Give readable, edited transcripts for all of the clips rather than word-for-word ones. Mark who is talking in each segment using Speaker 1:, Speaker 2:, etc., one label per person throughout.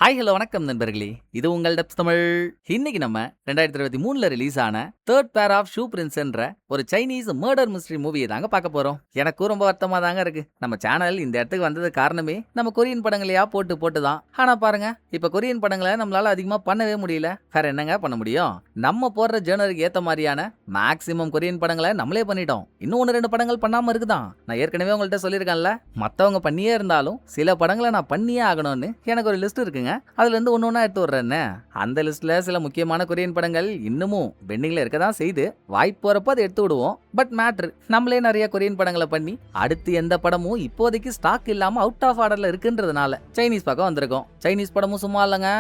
Speaker 1: Hi hello வணக்கம் நண்பர்களே, இது உங்கள் டப்ஸ் தமிழ். இன்னைக்கு நம்ம 2023ல ரிலீஸ் ஆன third pair of shoe prince என்ற ஒரு சைனீஸ் மர்டர் மிஸ்ட்ரி மூவியை தாங்க பார்க்க போறோம். எனக்கும் ரொம்ப வருத்தமா தாங்க இருக்கு. நம்ம சேனல் இந்த இடத்துக்கு வந்தது காரணமே நம்ம கொரியன் படங்களையா போட்டு தான். ஆனா பாருங்க, இப்ப கொரியன் படங்களை நம்மளால அதிகமா பண்ணவே முடியல. வேற என்னங்க பண்ண முடியும்? நம்ம போடுற ஜேர்னலுக்கு ஏத்த மாதிரியான மேக்சிமம் கொரியன் படங்களை நம்மளே பண்ணிட்டோம். இன்னும் 1-2 படங்கள் பண்ணாம இருக்குதான். நான் ஏற்கனவே உங்கள்கிட்ட சொல்லியிருக்கேன்ல, மத்தவங்க பண்ணியே இருந்தாலும் சில படங்களை நான் பண்ணியே ஆகணும்னு எனக்கு ஒரு லிஸ்ட் இருக்குங்க. அதுல இருந்து ஒன்னொன்னா எடுத்து வர்றேன்னு. அந்த லிஸ்ட்ல சில முக்கியமான கொரியன் படங்கள் இன்னமும் பெண்டிங்ல இருக்கதான் செய்து, வாய்ப்பு வரப்போ அதை எடுத்து விடுவோம். பட் மேட்ரு, நம்மளே நிறைய கொரியன் படங்களை பண்ணி அடுத்து எந்த படமும் இப்போதைக்கு ஸ்டாக் இல்லாம அவுட் ஆஃப் ஆர்டர்ல இருக்குன்றதுனால சைனீஸ் பக்கம் வந்திருக்கோம். சைனீஸ் படமும் சும்மா இல்லைங்க,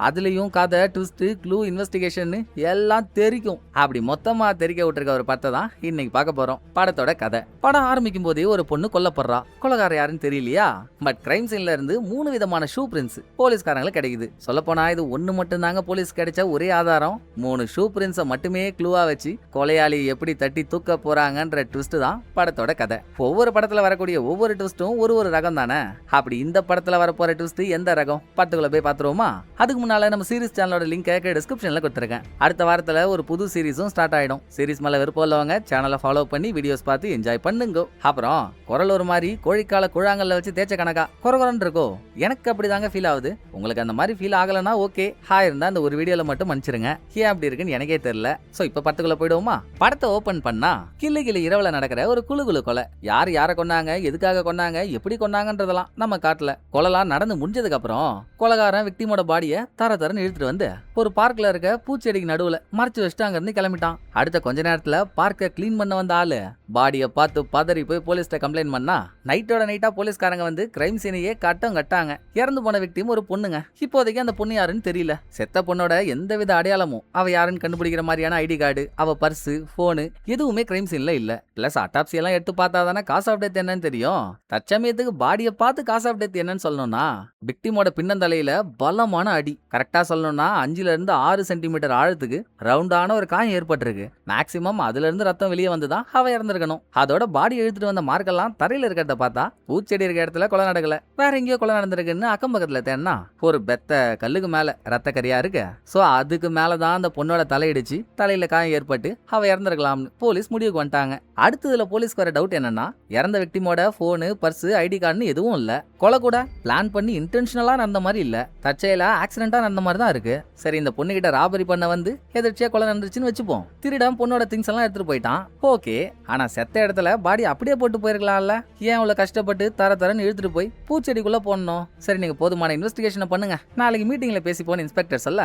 Speaker 1: அதுலயும் கதை, ட்விஸ்ட், க்ளூ, இன்வெஸ்டிகேஷன் எல்லாம் தெரிக்கும். அப்படி மொத்தமா தெரிக்க விட்டுருக்க ஒரு படத்தை தான் இன்னைக்கு பார்க்க போறோம். படத்தோட கதை: படம் ஆரம்பிக்கும் போதே ஒரு பொண்ணு கொல்லப்படுறா. கொலகார யாருன்னு தெரியலையா? பட் கிரைம் சீன்ல இருந்து 3 விதமான ஷூ பிரிண்ட்ஸ் போலீஸ்காரங்களுக்கு கிடைக்குது. சொல்ல போனா இது ஒண்ணு மட்டும் தாங்க போலீஸ் கிடைச்ச ஒரே ஆதாரம். 3 ஷூ பிரிண்ட்ஸை மட்டுமே க்ளூவா வச்சு கொலையாளி எப்படி தட்டி தூக்க போறாங்கன்ற ட்விஸ்ட் தான் படத்தோட கதை. ஒவ்வொரு படத்துல வரக்கூடிய ஒவ்வொரு ட்விஸ்டும் ஒரு ரகம் தானே. அப்படி இந்த படத்துல வரப்போற ட்விஸ்ட் எந்த ரகம்? படத்துக்குள்ள போய் பாத்துருவோமா? அதுக்கு முன்னால நம்ம சீரிஸ் சேனலோட லிங்க் டிஸ்கிரிப்ஷன்ல கொடுத்துருக்கேன். அடுத்த வாரத்துல ஒரு புது சீரிஸும் ஸ்டார்ட் ஆயிடும். சீரிஸ் மேல விருப்பம் உள்ளவங்க சேனலை ஃபாலோ பண்ணி வீடியோஸ் பார்த்து என்ஜாய் பண்ணுங்க. அப்புறம் குரல் ஒரு மாதிரி கோழிக்கால குழாங்கல்ல வச்சு தேய்ச்ச கணக்கா குறகுறன்னு இருக்கோ? எனக்கு அப்படிதாங்க ஃபீல் ஆகுது. உங்களுக்கு அந்த மாதிரி ஃபீல் ஆகலனா ஓகே, இருந்தா அந்த ஒரு வீடியோல மட்டும் மன்னிச்சிருங்க. ஏன் அப்படி இருக்குன்னு எனக்கே தெரியல. சோ இப்ப படத்துக்குள்ள போயிடுவோமா? படத்தை ஓபன் பண்ணா கிளி இரவுல நடக்கிற ஒரு குழு கொலை. யாரை கொன்னாங்க, எதுக்காக கொன்னாங்க, எப்படி கொன்னாங்கன்றதெல்லாம் நம்ம காட்டல. கொலைலாம் நடந்து முடிஞ்சதுக்கு அப்புறம் கொலைகாரன் விக்டிமோட பாடியை தரன்னு இழுத்துட்டு வந்து ஒரு பார்க்ல இருக்க பூச்செடிக்கு நடுவுல மறைச்சு வச்சுட்டு அங்க இருந்து கிளம்பிட்டான். அடுத்த கொஞ்ச நேரத்துல பார்க்க கிளீன் பண்ண வந்த ஆளு பாடியை பார்த்து பதறி போய் போலீஸ்ட கம்ப்ளைண்ட் பண்ணா, நைட்டோட நைட்டா போலீஸ்காரங்க வந்து கிரைம் சீனையே கட்டாங்க. இறந்து போன விக்டிம் ஒரு பொண்ணுங்க. இப்போதைக்கு அந்த பொண்ணு யாருன்னு தெரியல. செத்த பொண்ணோட எந்தவித அடையாளமும், அவ யாருன்னு கண்டுபிடிக்கிற மாதிரியான ஐடி கார்டு, அவ பர்ஸ், போனு எதுவுமே கிரைம் சீன்ல இல்ல. பிளஸ் அட்டாப்சி எல்லாம் எடுத்து பார்த்தா தானே காஸ் ஆஃப் டெத் என்னன்னு தெரியும். தற்சமயத்துக்கு பாடியை பார்த்து காஸ் ஆஃப் டெத் என்னன்னு சொல்லணும்னா, விக்டிமோட பின்னந்தலையில பலமான அடி. கரெக்டா சொல்லணும்னா 5 to 6 சென்டிமீட்டர் ஆழத்துக்கு ரவுண்டான ஒரு காயம் ஏற்பட்டிருக்கு. மேக்சிமம் அதுல இருந்து ரத்தம் வெளியே வந்துதான் அவ இறந்திருக்கணும். அதோட பாடி எழுத்துட்டு வந்த மார்க்கெல்லாம் தரையில இருக்கிறத பார்த்தா பூச்செடி இருக்க இடத்துல கொலை நடக்கல, வேற எங்கேயோ கொலை நடந்திருக்குன்னு அக்கம் பக்கத்துல தேன்னா ஒரு பெத்த கல்லுக்கு மேல ரத்த கரியா இருக்கு. சோ அதுக்கு மேலதான் அந்த பொண்ணோட தலையிடிச்சு தலையில காயம் ஏற்பட்டு அவ இறந்திருக்கலாம்னு போலீஸ் முடிவுக்கு வந்துட்டாங்க. அடுத்ததுல போலீஸ்க்கு வர டவுட் என்னன்னா, இறந்த விக்டிமோட போனு, பர்ஸ், ஐடி கார்டுன்னு எதுவும் இல்ல. கொலை கூட பிளான் பண்ணி இன்டென்ஷனலா நடந்த மாதிரி இல்ல, தற்செயலா ஆக்சிடென்டா நடந்த மாதிரி தான் இருக்கு. சரி, இந்த பொண்ணு கிட்ட ராபரி பண்ண வந்து எதிர்ச்சியா கொலை நடந்துச்சுன்னு வச்சுப்போம். திருடம் பொண்ணோட திங்ஸ் எல்லாம் எடுத்துட்டு போயிட்டான், ஓகே. ஆனா செத்த இடத்துல பாடி அப்படியே போட்டு போயிருக்கலாம்ல. ஏன் அவ்வளவு கஷ்டப்பட்டு தரன்னு இழுத்துட்டு போய் பூச்செடிக்குள்ள போடணும்? சரி, நீங்க போதுமான இன்வெஸ்டிகேஷன் பண்ணுங்க, நாளைக்கு மீட்டிங்ல பேசி போன இன்ஸ்பெக்டர்ஸ் அல்ல.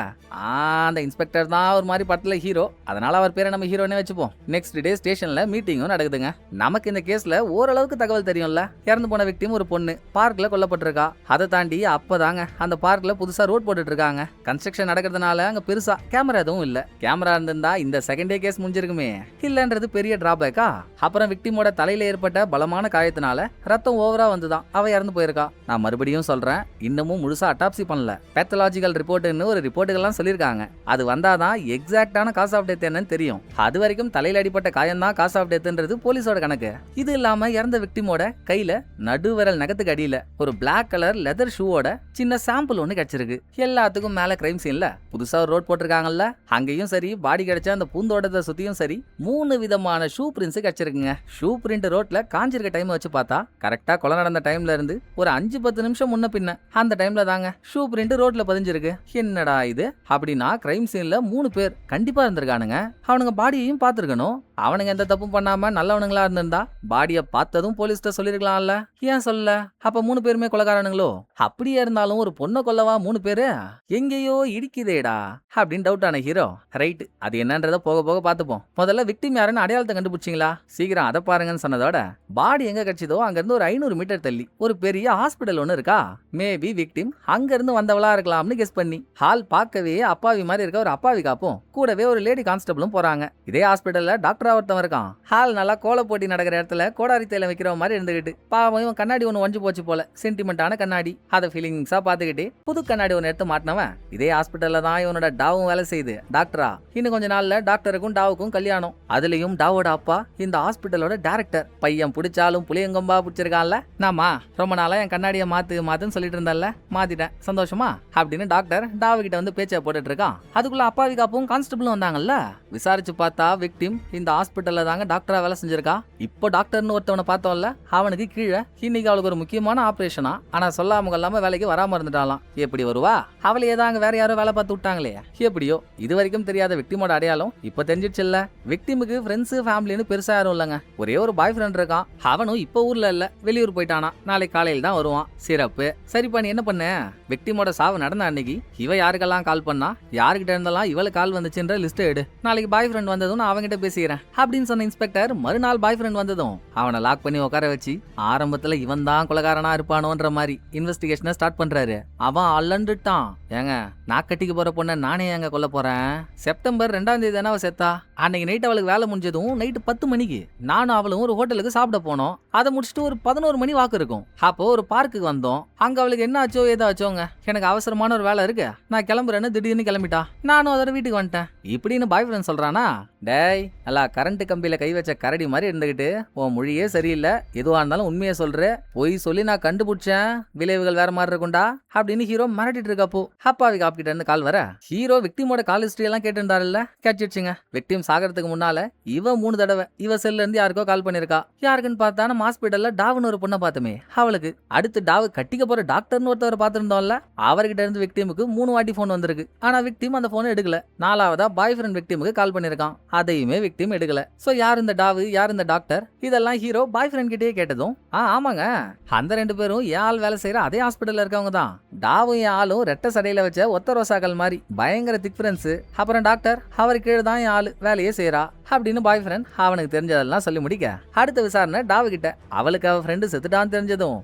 Speaker 1: அந்த இன்ஸ்பெக்டர் தான் ஒரு மாதிரி படத்துல ஹீரோ, அதனால அவர் பேரை நம்ம ஹீரோனே வச்சுப்போம். நெக்ஸ்ட் டே ஸ்டேஷன்ல மீட்டிங்கும் நடக்குதுங்க. நமக்கு இந்த கேஸ்ல ஓரளவுக்கு தகவல் தெரியும்ல. இறந்து போன விக்டிம் ஒரு பொண்ணு பார்க்ல கொல்லப்பட்டிருக்கா. அதை தாண்டி அப்பதாங்க அந்த பார்க்ல புதுசா ரோட் போட்டுட்டு இருக்காங்க. கன்ஸ்ட்ரக்ஷன் நடக்கிறதுனால அங்க பெருசா கேமரா எதுவும் இல்ல. கேமரா இருந்திருந்தா இந்த செகண்ட் டே கேஸ் முடிஞ்சிருக்குமே. இல்லன்றது பெரிய டிராபேக்கா. அப்புறம் விக்டிமோட தலையில ஏற்பட்ட பலமான காயத்தினால ரத்தம் ஓவரா வந்துதான் அவ இறந்து போயிருக்கா. நான் மறுபடியும் சொல்றேன், இன்னமும் முழுசா அட்டாப்சி பண்ணல. பேத்தலாஜிக்கல் ரிப்போர்ட்னு ஒரு ரிப்போர்ட்டுகள்லாம் சொல்லியிருக்காங்க. அது வந்தாதான் எக்ஸாக்டான காஸ் ஆஃப் டெத் என்னன்னு தெரியும். அது வரைக்கும் தலையில அடிப்பட்ட காயம் தான் காஸ் ஆஃப் டெத்ன்றது போலீஸோட கணக்கு. இது இல்லாம இறந்த விக்டிமோட கையில நடுவிரல் நகத்துக்கு அடியில ஒரு பிளாக் கலர் லெதர் ஷூவோட சின்ன சாம்பிள் ஒண்ணு கிடைச்சிருக்கு. எல்லாத்துக்கும் மேல கிரைம் சீன்ல புதுசா ஒரு ரோட் போட்டிருக்காங்கல்ல, அங்கேயும் சரி, பாடி கிடைச்ச அந்த பூந்தோட்டத்தை சுத்தியும் சரி 3 விதமான ஷூ பிரிண்ட்ஸ் கிடைச்சிருக்குங்க. ஷூ பிரிண்ட் ரோட்ல காஞ்சிருக்க டைம் வச்சு பார்த்தா கரெக்டா கொலை நடந்த டைம்ல இருந்து ஒரு 5-10 நிமிஷம் முன்ன பின்ன அந்த டைம்ல தாங்க ஷூ பிரிண்ட் ரோட்ல பதிஞ்சிருக்கு. என்னடா இது? அப்படின்னா கிரைம் சீன்ல 3 பேர் கண்டிப்பா இருந்திருக்கானுங்க. அவனுங்க பாடியையும் பார்த்திருக்கணும். அவனுங்க எந்த தப்பும் பண்ணாம நல்லவனுங்களா இருந்திருந்தா பாடிய பார்த்ததும் போலீஸ்ட சொல்லிருக்கலாம்ல. ஏன் சொல்லல? அப்ப 3 பேருமே கொலைகாரனுங்களோ? அப்படியே இருந்தாலும் ஒரு பொண்ணை கொல்லவா 3 பேரு? எங்கேயோ இடிக்குதேடா அப்படின்னு டவுட் ஆன ஹீரோ, ரைட், அது என்னன்றத போக போக பார்த்துப்போம். முதல்ல விக்டிம் யாருன்னு அடையாளத்தை கண்டுபிடிச்சிங்களா? சீக்கிரம் அதை பாருங்கன்னு சொன்னதோட பாடி எங்க கிடைச்சதோ அங்க இருந்து ஒரு 500 மீட்டர் தள்ளி ஒரு பெரிய ஹாஸ்பிடல் ஒண்ணு இருக்கா. மேபி விக்டிம் அங்க இருந்து வந்தவளா இருக்கலாம்னு கெஸ் பண்ணி ஹால் பார்க்கவே அப்பாவி மாதிரி இருக்க ஒரு அப்பாவி காப்பும் கூடவே ஒரு லேடி கான்ஸ்டபிளும் போறாங்க. இதே ஹாஸ்பிடல்ல டாக்டர் ஒருத்தவன் இருக்கான். ஹால் நல்லா கோல போட்டி நடக்கிற இடத்துல கோடாரி தைலம் வைக்கிற மாதிரி இருந்துகிட்டு பாவம் இவன் கண்ணாடி ஒண்ணு வஞ்சு போச்சு போல, சென்டிமெண்டான கண்ணாடி. அதை ஃபீலிங்ஸா பாத்துக்கிட்டு புது கண்ணாடி ஒன்னு எடுத்து மாட்டினவன் இதே ஹாஸ்பிட்டல்ல தான் இவனோட டாவும் வேலை செய்யுது. டாக்டரா இன்னும் கொஞ்ச நாள்ல டாக்டருக்கும் டாவுக்கும் கல்யாணம். அதுலயும் டாவோட அப்பா இந்த ஹாஸ்பிட்டலோட டைரக்டர். பையன் பிடிச்சாலும் புளியங்கொம்பா பிடிச்சிருக்கான்ல. நாமா ரொம்ப நாளா என் கண்ணாடியை மாத்துன்னு சொல்லிட்டு இருந்தேன்ல, மாத்திட்டேன், சந்தோஷமா அப்படின்னு டாக்டர் டாவு கிட்ட வந்து பேச்ச போட்டுட்டு இருக்கான். அதுக்குள்ள அப்பாவி காப்பும் கான்ஸ்டபிளும் வந்தாங்கல்ல. விசாரிச்சு பார்த்தா விக்டிம் இந்த ஹாஸ்பிட்டல்ல தாங்க டாக்டரா வேலை செஞ்சிருக்கா. இப்போ டாக்டர்னு ஒருத்தவனை பார்த்தோம்ல, அவனுக்கு கீழே இன்னைக்கு அவளுக்கு ஒரு முக்கியமான ஆபரேஷனா. ஆனா சொல்லாம கொள்ளாம வேலைக்கு வராம இருந்துட்டாலாம். எப்படி வருவா? அவளையே தாங்க வேற யாரோ வேலை பார்த்து விட்டாங்களே. எப்படியோ இது வரைக்கும் தெரியாத விக்டிமோட அடையாளம் இப்ப தெரிஞ்சிடுச்சுல்ல. விக்டிமுக்கு ஃப்ரெண்ட்ஸ் ஃபேமிலின்னு பெருசா யாரும் இல்லங்க. ஒரே ஒரு பாய் ஃப்ரெண்ட் இருக்கான். அவனும் இப்ப ஊர்ல இல்ல, வெளியூர் போயிட்டானா. நாளைக்கு காலையில் தான் வருவான். சிறப்பு. சரிப்பா, நீ என்ன பண்ண? விக்டிமோட சாவு நடந்த அன்னைக்கு இவ யாருக்கெல்லாம் கால் பண்ணா, யாருக்கிட்ட இருந்தெல்லாம் இவளுக்கு கால் வந்துச்சுன்ற லிஸ்ட் எடு. நாளைக்கு பாய் ஃப்ரெண்ட் வந்ததும் நான் அவங்கிட்ட பேசிக்கிறேன் அப்படின்னு சொன்ன இன்ஸ்பெக்டர் மறுநாள் பாய் ஃப்ரெண்ட் வந்ததும் அவனை லாக் பண்ணி உட்கார வச்சு ஆரம்பத்துல இவன் தான் கொலைகாரனா இருப்பானோன்ற மாதிரி இன்வெஸ்டிகேஷனை ஸ்டார்ட் பண்றாரு. அவன் அலண்டுட்டான். ஏங்க, நான் கட்டிக்கு போற பொண்ணை நானே ஏங்க கொல்ல போறேன்? செப்டம்பர் 2ஆம் தேதி தானே அவ செத்தா. அன்னைக்கு நைட் அவளுக்கு வேலை முடிஞ்சதும் நைட்டு 10 மணிக்கு நானும் அவளும் ஒரு ஹோட்டலுக்கு சாப்பிட போனோம். அதை முடிச்சுட்டு ஒரு 11 மணி வாக்கு இருக்கும். அப்போ ஒரு பார்க்குக்கு வந்தோம். அங்க அவளுக்கு என்ன ஆச்சோ ஏதாச்சோங்க, எனக்கு அவசரமான ஒரு வேலை இருக்கு, நான் கிளம்புறேன்னு திடீர்னு கிளம்பிட்டா. நானும் அதோட வீட்டுக்கு வந்துட்டேன் இப்படின்னு பாய் ஃப்ரெண்ட் சொல்றானா. டேய், நல்லா கரண்ட் கம்பியில கை வச்ச கரடி மாதிரி இருந்துகிட்டு உன் மொழியே சரியில்லை, எதுவா இருந்தாலும் உண்மையை சொல்ற, பொய் சொல்லி நான் கண்டுபிடிச்சேன், விளைவுகள் வேற மாதிரி இருக்கும்டா அப்படின்னு ஹீரோ மிரட்டிட்டு இருக்கப்போ அப்பாவி காப்பிட்ட இருந்து கால் வர. ஹீரோ விக்டிமோட கால் ஹிஸ்டரி எல்லாம் கேட்டுருந்தாருல்ல, கேட்டுச்சுங்க. விக்டிம் சாகிறதுக்கு முன்னால இவ 3 தடவை இவ செல்ல இருந்து யாருக்கோ கால் பண்ணிருக்கா. யாருக்குன்னு பார்த்தா நம்ம ஹாஸ்பிட்டல்ல டாவுன்னு ஒரு பொண்ணை பார்த்தோமே அவளுக்கு. அடுத்து டாவு கட்டிக்க போற டாக்டர்னு ஒருத்தவரை பார்த்திருந்தோம்ல, அவர்கிட்ட இருந்து விக்டிமுக்கு 3 வாட்டி போன் வந்திருக்கு. ஆனா விக்டிம் அந்த போனை எடுக்கல. 4வதா பாய் ஃப்ரெண்ட் விக்டிமுக்கு கால் பண்ணிருக்கான். அதையுமே விக்டிம் எடுக்கல. சோ யார் இந்த டாவு, யார் இந்த டாக்டர், இதெல்லாம் ஹீரோ பாய் ஃப்ரெண்ட் கிட்டே கேட்டதும் ஆமாங்க, அந்த 2 பேரும் என் ஆள் வேலை செய்யற அதே ஹாஸ்பிட்டல்ல இருக்கவங்க தான். டாவும் என் ஆளும் ரெட்டை சடையில வச்ச ஒத்த ரோசாக்கள் மாதிரி பயங்கர திக் ஃப்ரெண்ட்ஸ். அப்புறம் டாக்டர் அவர் கீழே தான் என் ஆளு வேலையே செய்யறா அப்படின்னு பாய் ஃப்ரெண்ட் அவனுக்கு தெரிஞ்சதெல்லாம் சொல்லி முடிக்க அடுத்த விசாரணை டாவு கிட்ட. அவளுக்கு அவ ஃப்ரெண்டு செத்துட்டான்னு தெரிஞ்சதும்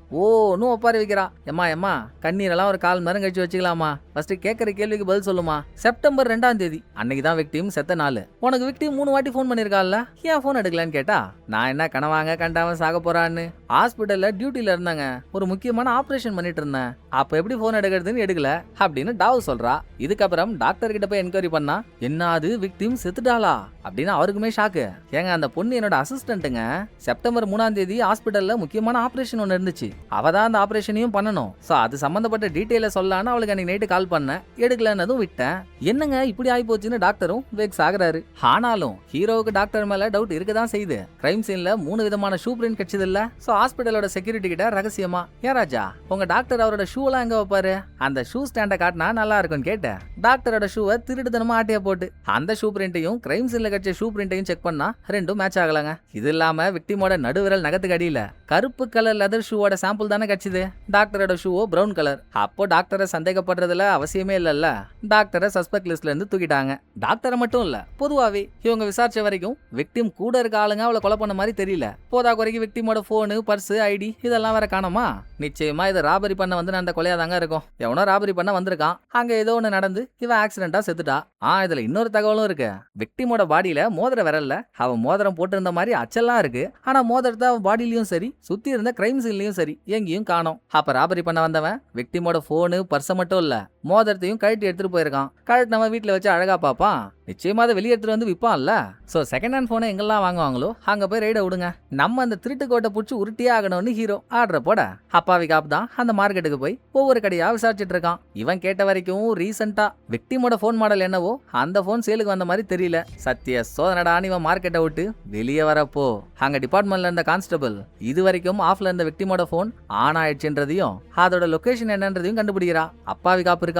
Speaker 1: இன்னும் ஒப்பாரி வைக்கிறா. எம்மா கண்ணீரெல்லாம் ஒரு 1/4 மணி நேரம் கழிச்சு வச்சுக்கலாமா, ஃபர்ஸ்ட் கேட்கற கேள்விக்கு பதில் சொல்லுமா. செப்டம்பர் 2ஆம் தேதி அன்னைக்கு தான் விக்டிம் செத்த நாள். உனக்கு விக்டிம் 3 வாட்டி போன் பண்ணிருக்காள்ல, ஏன் போன் எடுக்கலன்னு கேட்டா, நான் என்ன கனவாங்க கண்டாவன் சாக போறான்னு, ஹாஸ்பிட்டல்ல டியூட்டில இருந்தாங்க, ஒரு முக்கியமான ஆபரேஷன் பண்ணிட்டு இருந்தேன், அப்ப எப்படி போன் எடுக்கிறதுன்னு எடுக்கல அப்படின்னு டாவு சொல்றா. இதுக்கப்புறம் டாக்டர் கிட்ட போய் என்கொயரி பண்ணா, என்ன அது விக்டிம் செத்துட்டாளா அப்படின்னு அவருக்குமே ஷாக்கு. ஏங்க, அந்த பொண்ணு என்னோட அசிஸ்டன்ட்டுங்க. செப்டம்பர் 3ஆம் தேதி ஹாஸ்பிட்டல்ல முக்கியமான ஆபரேஷன் ஒன்று இருந்துச்சு, அவ தான் அந்த ஆபரேஷனையும் பண்ணணும். சோ அது சம்பந்தப்பட்ட டீடைல சொல்லலான்னு அவளுக்கு அன்னைக்கு நைட்டு கால் பண்ண, எடுக்கலன்னதும் விட்டேன். என்னங்க இப்படி ஆகி போச்சுன்னு டாக்டரும் வெக்ஸ் ஆகுறாரு. ஆனாலும் ஹீரோவுக்கு டாக்டர் மேல டவுட் இருக்கதான் செய்யுது. கிரைம் சீன்ல 3 விதமான ஷூ பிரிண்ட் கிடைச்சது இல்ல. சோ ஹாஸ்பிட்டலோட செக்யூரிட்டி கிட்ட ரகசியமா, ஏன் ராஜா உங்க டாக்டர் அவரோட ஷூ எல்லாம் எங்க வைப்பாரு, அந்த ஷூ ஸ்டாண்ட காட்டினா நல்லா இருக்கும்னு கேட்டேன். டாக்டரோட ஷூவை திருடுதனமா ஆட்டியா போட்டு அந்த ஷூ பிரிண்டையும் கிரைம் சீன்ல கிடைச்ச ஷூ பிரிண்டையும் செக் பண்ணா 2ம் மேட்ச் ஆகலங்க. இது இல்லாம விக்டிமோட நடுவிரல் நகத்துக்கு அடியில கருப்பு கலர் லெதர் ஷூவோட சாம்பிள் தானே கிடைச்சது. டாக்டரோட ஷூவோ பிரவுன் கலர். அப்போ டாக்டரை சந்தேகப்படுறதுல அவசியமே இல்லல்ல. டாக்டரை சஸ்பெக்ட் லிஸ்ட்ல இருந்து தூக்கிட்டாங்க. டாக்டரை மட்டும் இல்ல, பொதுவாவே இவங்க விசாரிச்ச வரைக்கும் விக்டிம் கூட இருக்க ஆளுங்க அவளை கொலை பண்ண மாதிரி தெரியல. போதா குறைக்கு விக்டிமோட போனு, பர்ஸ், ஐடி இதெல்லாம் வேற காணோமா. நிச்சயமா இதை ராபரி பண்ண வந்து நடந்த கொலையாதாங்க இருக்கும். எவனோ ராபரி பண்ண வந்திருக்கான், அங்க ஏதோ ஒண்ணு நடந்து இவ ஆக்சிடென்டா செத்துட்டா. இதுல இன்னொரு தகவலும் இருக்கு. விக்டிமோட பாடியில மோதிர விரல்ல அவன் மோதிரம் போட்டிருந்த மாதிரி அச்செல்லாம் இருக்கு. ஆனா மோதிரத்தை அவன் பாடியிலயும் சரி, சுத்தி இருந்த கிரைம் சீன்லயும் சரி எங்கேயும் காணோம். அப்ப ராபரி பண்ண வந்தவன் விக்டிமோட போனு, பர்ஸ மட்டும் இல்ல மோதிரத்தையும் கழட்டி எடுத்துட்டு போயிருக்கான். கழட்டினவ வீட்டுல வச்சு அழகா பாப்பான். நிச்சயமா அதை வெளியே எடுத்துட்டு வந்து விற்பான்ல. சோ செகண்ட் ஹேண்ட் போனை எங்கெல்லாம் வாங்குவாங்களோ அங்க போய் ரைட விடுங்க. நம்ம அந்த திருட்டு கோட்டை புடிச்சு உருட்டியே ஆகணும்னு ஹீரோ ஆர்டர் போட அப்பாவி காப் தான் அந்த மார்க்கெட்டுக்கு போய் ஒவ்வொரு கடையா விசாரிச்சுட்டு இருக்கான். இவன் கேட்ட வரைக்கும் ரீசெண்டா விக்டிமோட போன் மாடல் என்னவோ அந்த போன் சேலுக்கு வந்த மாதிரி தெரியல. சத்திய சோதனடான்னு இவன் மார்க்கெட்டை விட்டு வெளியே வரப்போ அங்க டிபார்ட்மெண்ட்ல இருந்த கான்ஸ்டபிள் இது வரைக்கும் ஆஃப்ல இருந்த விக்டிமோட போன் ஆன் ஆயிடுச்சுன்றதையும் அதோட லொகேஷன் என்னன்றதையும் கண்டுபிடிக்கிறா. அப்பாவி காப்பு இருக்காங்க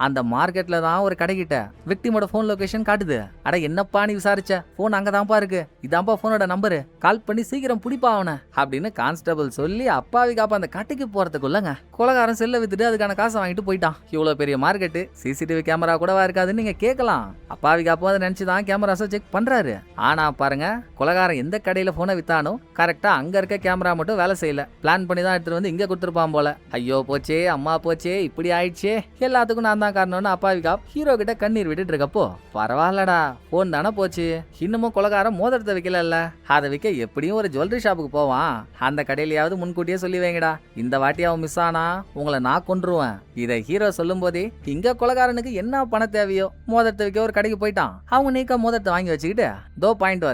Speaker 1: அந்த மார்க்கெட்ல தான் ஒரு கடைகிட்ட விக்டிமோட போன் லொகேஷன் காட்டுது. அட என்னப்பா நீ விசாரிச்ச, போன் அங்கதான்ப்பா இருக்கு, இதான்ப்பா போனோட நம்பரு, கால் பண்ணி சீக்கிரம் பிடிப்பா அவனை அப்படின்னு கான்ஸ்டபிள் சொல்லி அப்பாவி காப்பா அந்த கடைக்கு போறதுக்குள்ளங்க கொலகாரன் செல்ல வித்துட்டு அதுக்கான காசை வாங்கிட்டு போயிட்டான். இவ்வளவு பெரிய மார்க்கெட்டு, சிசிடிவி கேமரா கூடவா இருக்காதுன்னு நீங்க கேட்கலாம். அப்பாவி காப்பும் அதை நினைச்சுதான் கேமராஸை செக் பண்றாரு. ஆனா பாருங்க, கொலகாரன் எந்த கடையில போனை வித்தானோ கரெக்டா அங்க இருக்க கேமரா மட்டும் வேலை செய்யல. பிளான் பண்ணி தான் எடுத்துட்டு வந்து இங்க கொடுத்துருப்பான் போல. ஐயோ போச்சே, அம்மா போச்சே, இப்படி ஆயிடுச்சே, எல்லாத்துக்கும் நான் தான் காரணம்னு அப்பாவி காப் ஹீரோ கிட்ட கண்ணீர் விட்டுட்டு இருக்கப்போ பரவாயில்லடா, போன் தானே போச்சு. இன்னமும் கொலகாரம் மோதிரத்தை வைக்கல. அதை வைக்க எப்படியும் ஒரு ஜுவல்லரி ஷாப்புக்கு போவான். அந்த கடையிலயாவது முன்கூட்டியே சொல்லி வைங்கடா. இந்த வாட்டி அவன் மிஸ் ஆனா உங்களை நான் கொன்றுவேன். இதை ஹீரோ சொல்லும் போதே இங்க கொலகாரனுக்கு என்ன பணம் தேவையோ மோதிரத்தை வைக்க ஒரு கடைக்கு போயிட்டான். அவங்க நீக்க மோதிரத்தை வாங்கி வச்சுக்கிட்டு தோ பாயிண்ட்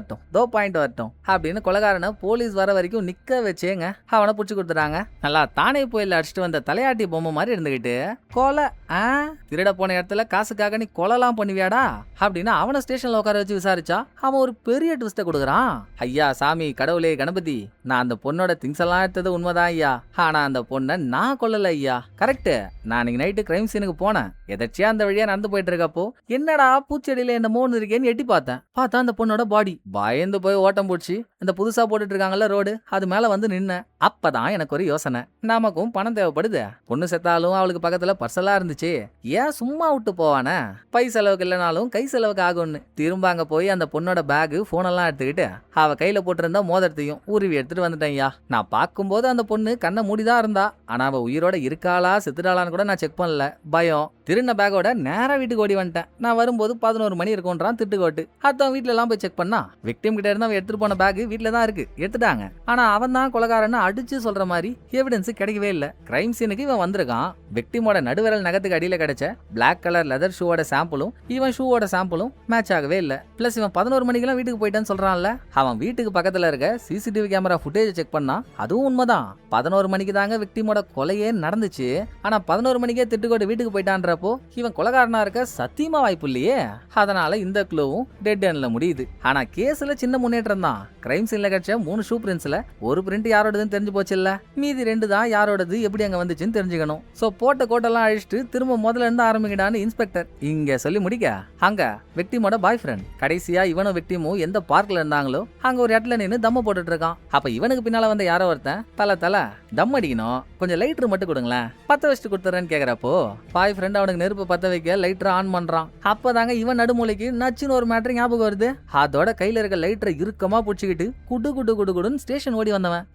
Speaker 1: வரட்டும் அப்படின்னு கொலகாரனை போலீஸ் வர வரைக்கும் நிக்க வச்சேங்க அவனை புடிச்சு கொடுத்துட்டாங்க. நல்லா தானே போயில அடிச்சுட்டு வந்த தலையாட்டி பொம்மை மாதிரி இருந்துகிட்டு கொலை திருட போன இடத்துல காசுக்காக நீ கொலைலாம் பண்ணுவியாடா அப்படின்னு அவனை ஸ்டேஷன்ல உட்கார வச்சு விசாரிச்சா அவன் ஒரு பெரிய ட்விஸ்ட கொடுக்குறான். ஐயா சாமி கடவுளே கணபதி, நான் அந்த பொண்ணோட திங்ஸ் எல்லாம் எடுத்தது உண்மைதான் ஐயா. ஆனா அந்த பொண்ணை நான் கொல்லல ஐயா. கரெக்ட். நான் இன்னைக்கு நைட்டு கிரைம் சீனுக்கு போனேன். எதாச்சியா அந்த வழியா நடந்து போயிட்டு இருக்கப்போ என்னடா பூச்செடியில என்ன மோன் இருக்கேன்னு எட்டி பார்த்தா அந்த பொண்ணோட பாடி. பயந்து போய் ஓட்டம் போச்சு. இந்த புதுசா போட்டுட்டு இருக்காங்கல்ல ரோடு, அது மேல வந்து நின்ன. அப்பதான் எனக்கு ஒரு யோசனை. நமக்கும் பணம் தேவைப்படுது. பொண்ணு செத்தாலும் அவளுக்கு பக்கத்துல பர்சலா இருந்துச்சு. ஏன் சும்மா விட்டு போவானே? பை செலவுக்கு இல்லைனாலும் கை செலவுக்கு ஆகும்னு திரும்ப அங்க போய் அந்த பொண்ணோட பேகு போனெல்லாம் எடுத்துக்கிட்டு அவ கையில போட்டிருந்த மோதிரத்தையும் உருவி எடுத்துட்டு வந்துட்டேன்யா. நான் பார்க்கும்போது அந்த பொண்ணு கண்ணை மூடிதான் இருந்தா. ஆனா அவ உயிரோட இருக்காளா செத்துட்டாளான்னு கூட நான் செக் பண்ணல. பயம். திருந பேக்கோட நேரா வீட்டுக்கு ஓடி வந்துட்டேன். நான் வரும்போது 11 மணி இருக்கும்ன்றான் திட்டுக்கோட்டு. அடுத்தவன் வீட்டுல எல்லாம் போய் செக் பண்ணா விக்டிம் கிட்ட இருந்து அவன் எடுத்துட்டு போன பேக் வீட்டுல தான் இருக்கு. எடுத்துட்டாங்க. ஆனா அவன் தான் கொலகாரன்னு அடிச்சு சொல்ற மாதிரி எவிடன்ஸ் கிடைக்கவே இல்ல. கிரைம் சீனுக்கு இவன் வந்திருக்கான். விக்டிமோட நடுவிரல் நகத்துக்கு அடியில கிடைச்ச பிளாக் கலர் லெதர் ஷூவோட சாம்பிளும் இவன் ஷூவோட சாம்பிளும் மேட்ச் ஆகவே இல்ல. பிளஸ் இவன் 11 மணிக்கெல்லாம் வீட்டுக்கு போயிட்டான்னு சொல்றான்ல. அவன் வீட்டுக்கு பக்கத்துல இருக்க சிசிடிவி கேமரா ஃபுட்டேஜ் செக் பண்ணா அதுவும் உண்மைதான். 11 மணிக்கு தாங்க விக்டிமோட கொலையே நடந்துச்சு. ஆனா 11 மணிக்கே திட்டுக்கோட்டு வீட்டுக்கு போயிட்டான்றப்போ இவன் கொலகாரனா இருக்க சத்தியமா வாய்ப்பு இல்லையே. அதனால இந்த க்ளூவும் டெட் எண்ட்ல முடியுது. ஆனா கேஸ்ல சின்ன முன்னேற்றம் தான். கிரைம் சீன்ல கிடைச்ச 3 ஷூ பிரிண்ட்ஸ்ல ஒரு பிரிண்ட் யாரோடதுன்னு தெரிஞ்சு போச்சு இல்ல. மீதி 2 தான் யாரோடது எப்படி அங்க வந்துச்சுன்னு தெரிஞ்சுக்கணும். சோ போட்ட கோட்டெல்லாம் அழிச்சிட்டு திரும்ப முதல்ல இருந்து ஆரம்பிக்கடான்னு இன்ஸ்பெக்டர் இங்க சொல்லி முடிக்க அங்க விக்டிமோட பாய் ஃப்ரெண்ட் கடைசியா இவனும் விக்டிமும் எந்த பார்க்ல இருந்தாங்களோ அங்க ஒரு இடத்துல நின்று தம்ம போட்டுட்டு இருக்கான். அப்ப இவனுக்கு பின்னால வந்த யாரோ ஒருத்தன் தலை தம் அடிக்கணும், கொஞ்சம் லைட்டர் மட்டும் கொடுங்களேன், பத்த வச்சுட்டு கொடுத்துறேன்னு கேக்குறப்போ பாய் ஃப்ரெண்ட் அவனுக்கு நெருப்பு பத்த வைக்க லைட்டர் ஆன் பண்றான். அப்பதாங்க இவன் நடுமூலைக்கு நச்சுன்னு ஒரு மேட்டர் ஞாபகம் வருது. அதோட கையில இருக்க லைட்டரை இறுக்கமா புடிச்சுக்கிட்டு குடு ஸ்டேஷன் ஓடி வந்தவன்.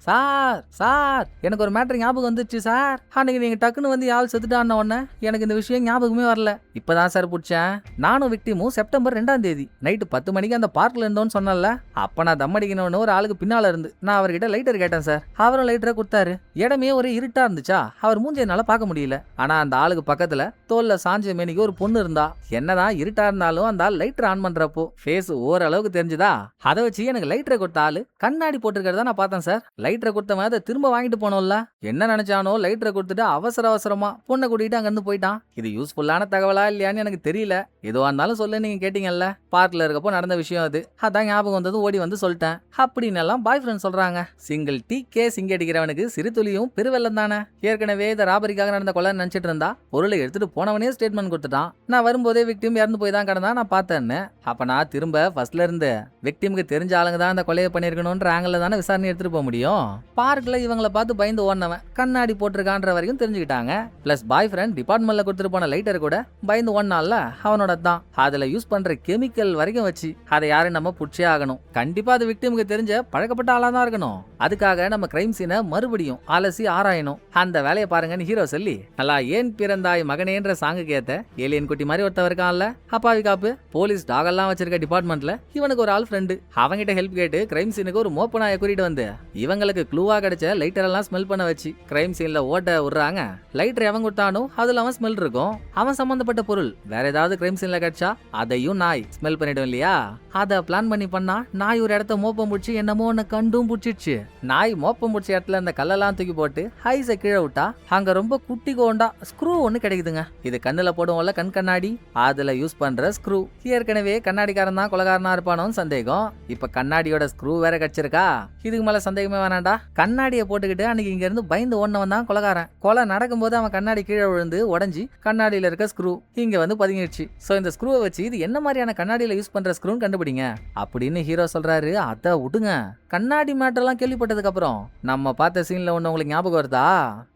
Speaker 1: சார் எனக்கு ஒரு மேட்டர் ஞாபகம் வந்துச்சு சார். அன்னைக்கு நீங்க டக்குன்னு வந்து ஆள் செத்துட்டான்னு உடனே எனக்கு இந்த விஷயம் ஞாபகமே வரல. இப்பதான் சார் புடிச்சேன். நானும் விக்டிமும் செப்டம்பர் 2ஆம் தேதி நைட்டு 10 மணிக்கு அந்த பார்க்ல இருந்தோன்னு சொன்னல. அப்ப நான் தம் அடிக்கணும்னு ஒரு ஆளுக்கு பின்னால இருந்து நான் அவர்கிட்ட லைட்டர் கேட்டேன் சார். அவரும் லைட்டரை கொடுத்தாரு. இடமே ஒரு இருட்டா இருந்துச்சா அவர் மூஞ்சி என்னால பார்க்க முடியல. ஆனா அந்த ஆளுக்கு பக்கத்துல தோல்ல சாஞ்ச மேனிக்கு ஒரு பொண்ணு இருந்தா. என்னதான் இருட்டா இருந்தாலும் அந்த ஆள் லைட்டர் ஆன் பண்றப்போ ஃபேஸ் ஓரளவுக்கு தெரிஞ்சுதா. அதை வச்சு எனக்கு லைட்டரை கொடுத்த ஆளு கண்ணாடி போட்டுருக்கிறதா நான் பார்த்தேன் சார். லைட்டரை கொடுத்தவன் அதை திரும்ப வாங்கிட்டு போனோம்ல. என்ன நினைச்சானோ லைட்டரை கொடுத்துட்டு அவசரமா பொண்ணை கூட்டிட்டு அங்க இருந்து போயிட்டான். இது யூஸ்ஃபுல்லான தகவலா இல்லையான்னு எனக்கு தெரியல. எதுவா இருந்தாலும் சொல்ல நீங்க கேட்டீங்கல்ல. பார்க்ல இருக்கப்போ நடந்த விஷயம் அது. அதான் ஞாபகம் வந்தது ஓடி வந்து சொல்லிட்டேன் அப்படின்னு எல்லாம் பாய் ஃப்ரெண்ட் சொல்றாங்க. சிங்கிள் டீ கேஸ் இங்க அடிக்கிறவனுக்கு சிறு துளியும் பெருவெல்லம் தானே. ஏற்கனவே இந்த ராபரிக்காக நடந்த கொலை நினைச்சிட்டு இருந்தா பொருளை எடுத்துட்டு போனவனே ஸ்டேட்மெண்ட் கொடுத்துட்டான். நான் வரும்போதே விக்டிம் இறந்து போய் தான் கிடந்தா நான் பார்த்தேன்னு. அப்ப நான் திரும்ப ஃபர்ஸ்ட்ல இருந்து விக்டிமுக்கு தெரிஞ்ச ஆளுங்க தான் அந்த கொலையை பண்ணிருக்கணும்ன்ற ஆங்கிள் தானே விசாரணை எடுத்துட்டு போக முடியும். பார்க்ல இவங்களை பார்த்து பயந்து ஓடினவன் கண்ணாடி போட்டிருக்கான்ற வரைக்கும் தெரிஞ்சுக்கிட்டாங்க. பிளஸ் பாய் ஃப்ரெண்ட் டிபார்ட்மெண்ட்ல கொடுத்துட்டு போன லைட்டர் கூட பயந்து ஓடினால அவனோட தான். அதுல யூஸ் பண்ற கெமிக்கல் வரைக்கும் வச்சு அதை யாரும் நம்ம புடிச்சே ஆகணும். கண்டிப்பா அது விக்டிமுக்கு தெரிஞ்ச பழக்கப்பட்ட ஆளா தான் இருக்கணும். அதுக்காக நம்ம கிரைம் சீனை மறுபடியும் அலசி ஆராயணும். அந்த வேலையை பாருங்கன்னு ஹீரோ சொல்லி நல்லா ஏன் பிறந்தாய் மகனேன்ற சாங்குக்கு ஏத்த ஏலியன் குட்டி மாதிரி ஒருத்தவர் இருக்கான்ல அப்பாவி காப்பு. போலீஸ் டாகெல்லாம் வச்சிருக்க டிபார்ட்மெண்ட்ல இவனுக்கு ஒரு ஆள் ஃப்ரெண்டு. அவங்கிட்ட ஹெல்ப் கேட்டு கிரைம் சீனுக்கு ஒரு மோப்ப நாயை கூட்டிட்டு வந்து இவங்களுக்கு க்ளூவா கிடைச்ச லைட்டர் எல்லாம் ஸ்மெல் பண்ண வச்சு கிரைம் சீன்ல ஓட்ட விடுறாங்க. லைட்டர் எவன் கொடுத்தானோ அதுல அவன் ஸ்மெல் இருக்கும். அவன் சம்பந்தப்பட்ட பொருள் வேற ஏதாவது கிரைம் சீன்ல கிடைச்சா அதையும் நாய் ஸ்மெல் பண்ணிடும் இல்லையா. அத பிளான் பண்ணா நாய் ஒரு இடத்த மோப்பம் முடிச்சு என்னமோ ஒன்னு கண்டும் புடிச்சிடுச்சு. நாய் மோப்பம் முடிச்ச இடத்துல இந்த கல்லெல்லாம் தூக்கி போட்டு ஹைஸ கீழே விட்டா அங்க ரொம்ப குட்டி கோண்டா ஸ்க்ரூ ஒண்ணு கிடைக்குதுங்க. இது கண்ணுல போடுவோம்ல கண் கண்ணாடி, அதுல யூஸ் பண்ற ஸ்க்ரூ. ஏற்கனவே கண்ணாடிக்காரன் தான் கொலகாரனா இருப்பானோன்னு சந்தேகம். இப்ப கண்ணாடியோட ஸ்க்ரூ வேற கிடைச்சிருக்கா. இதுக்கு மேல சந்தேகமே வேணாண்டா. கண்ணாடியை போட்டுக்கிட்டு அன்னைக்கு இங்க இருந்து பயந்து ஓடினவன் தான் கொலகாரன். கொலை நடக்கும்போது அவன் கண்ணாடி கீழே விழுந்து உடஞ்சி கண்ணாடியில இருக்க ஸ்க்ரூ இங்க வந்து பதுங்கிடுச்சு. சோ இந்த ஸ்க்ரூவை வச்சு இது என்ன மாதிரியான கண்ணாடியில யூஸ் பண்ற ஸ்க்ரூன்னு கண்டுபிடிங்க அப்படின்னு ஹீரோ சொல்றாரு. அத விடுங்க, கண்ணாடி மேட்டர்லாம் கேள்விப்பட்டதுக்கு அப்புறம் நம்ம பார்த்த சீன்ல ஒண்ணு உங்களுக்கு ஞாபகம் வருதா?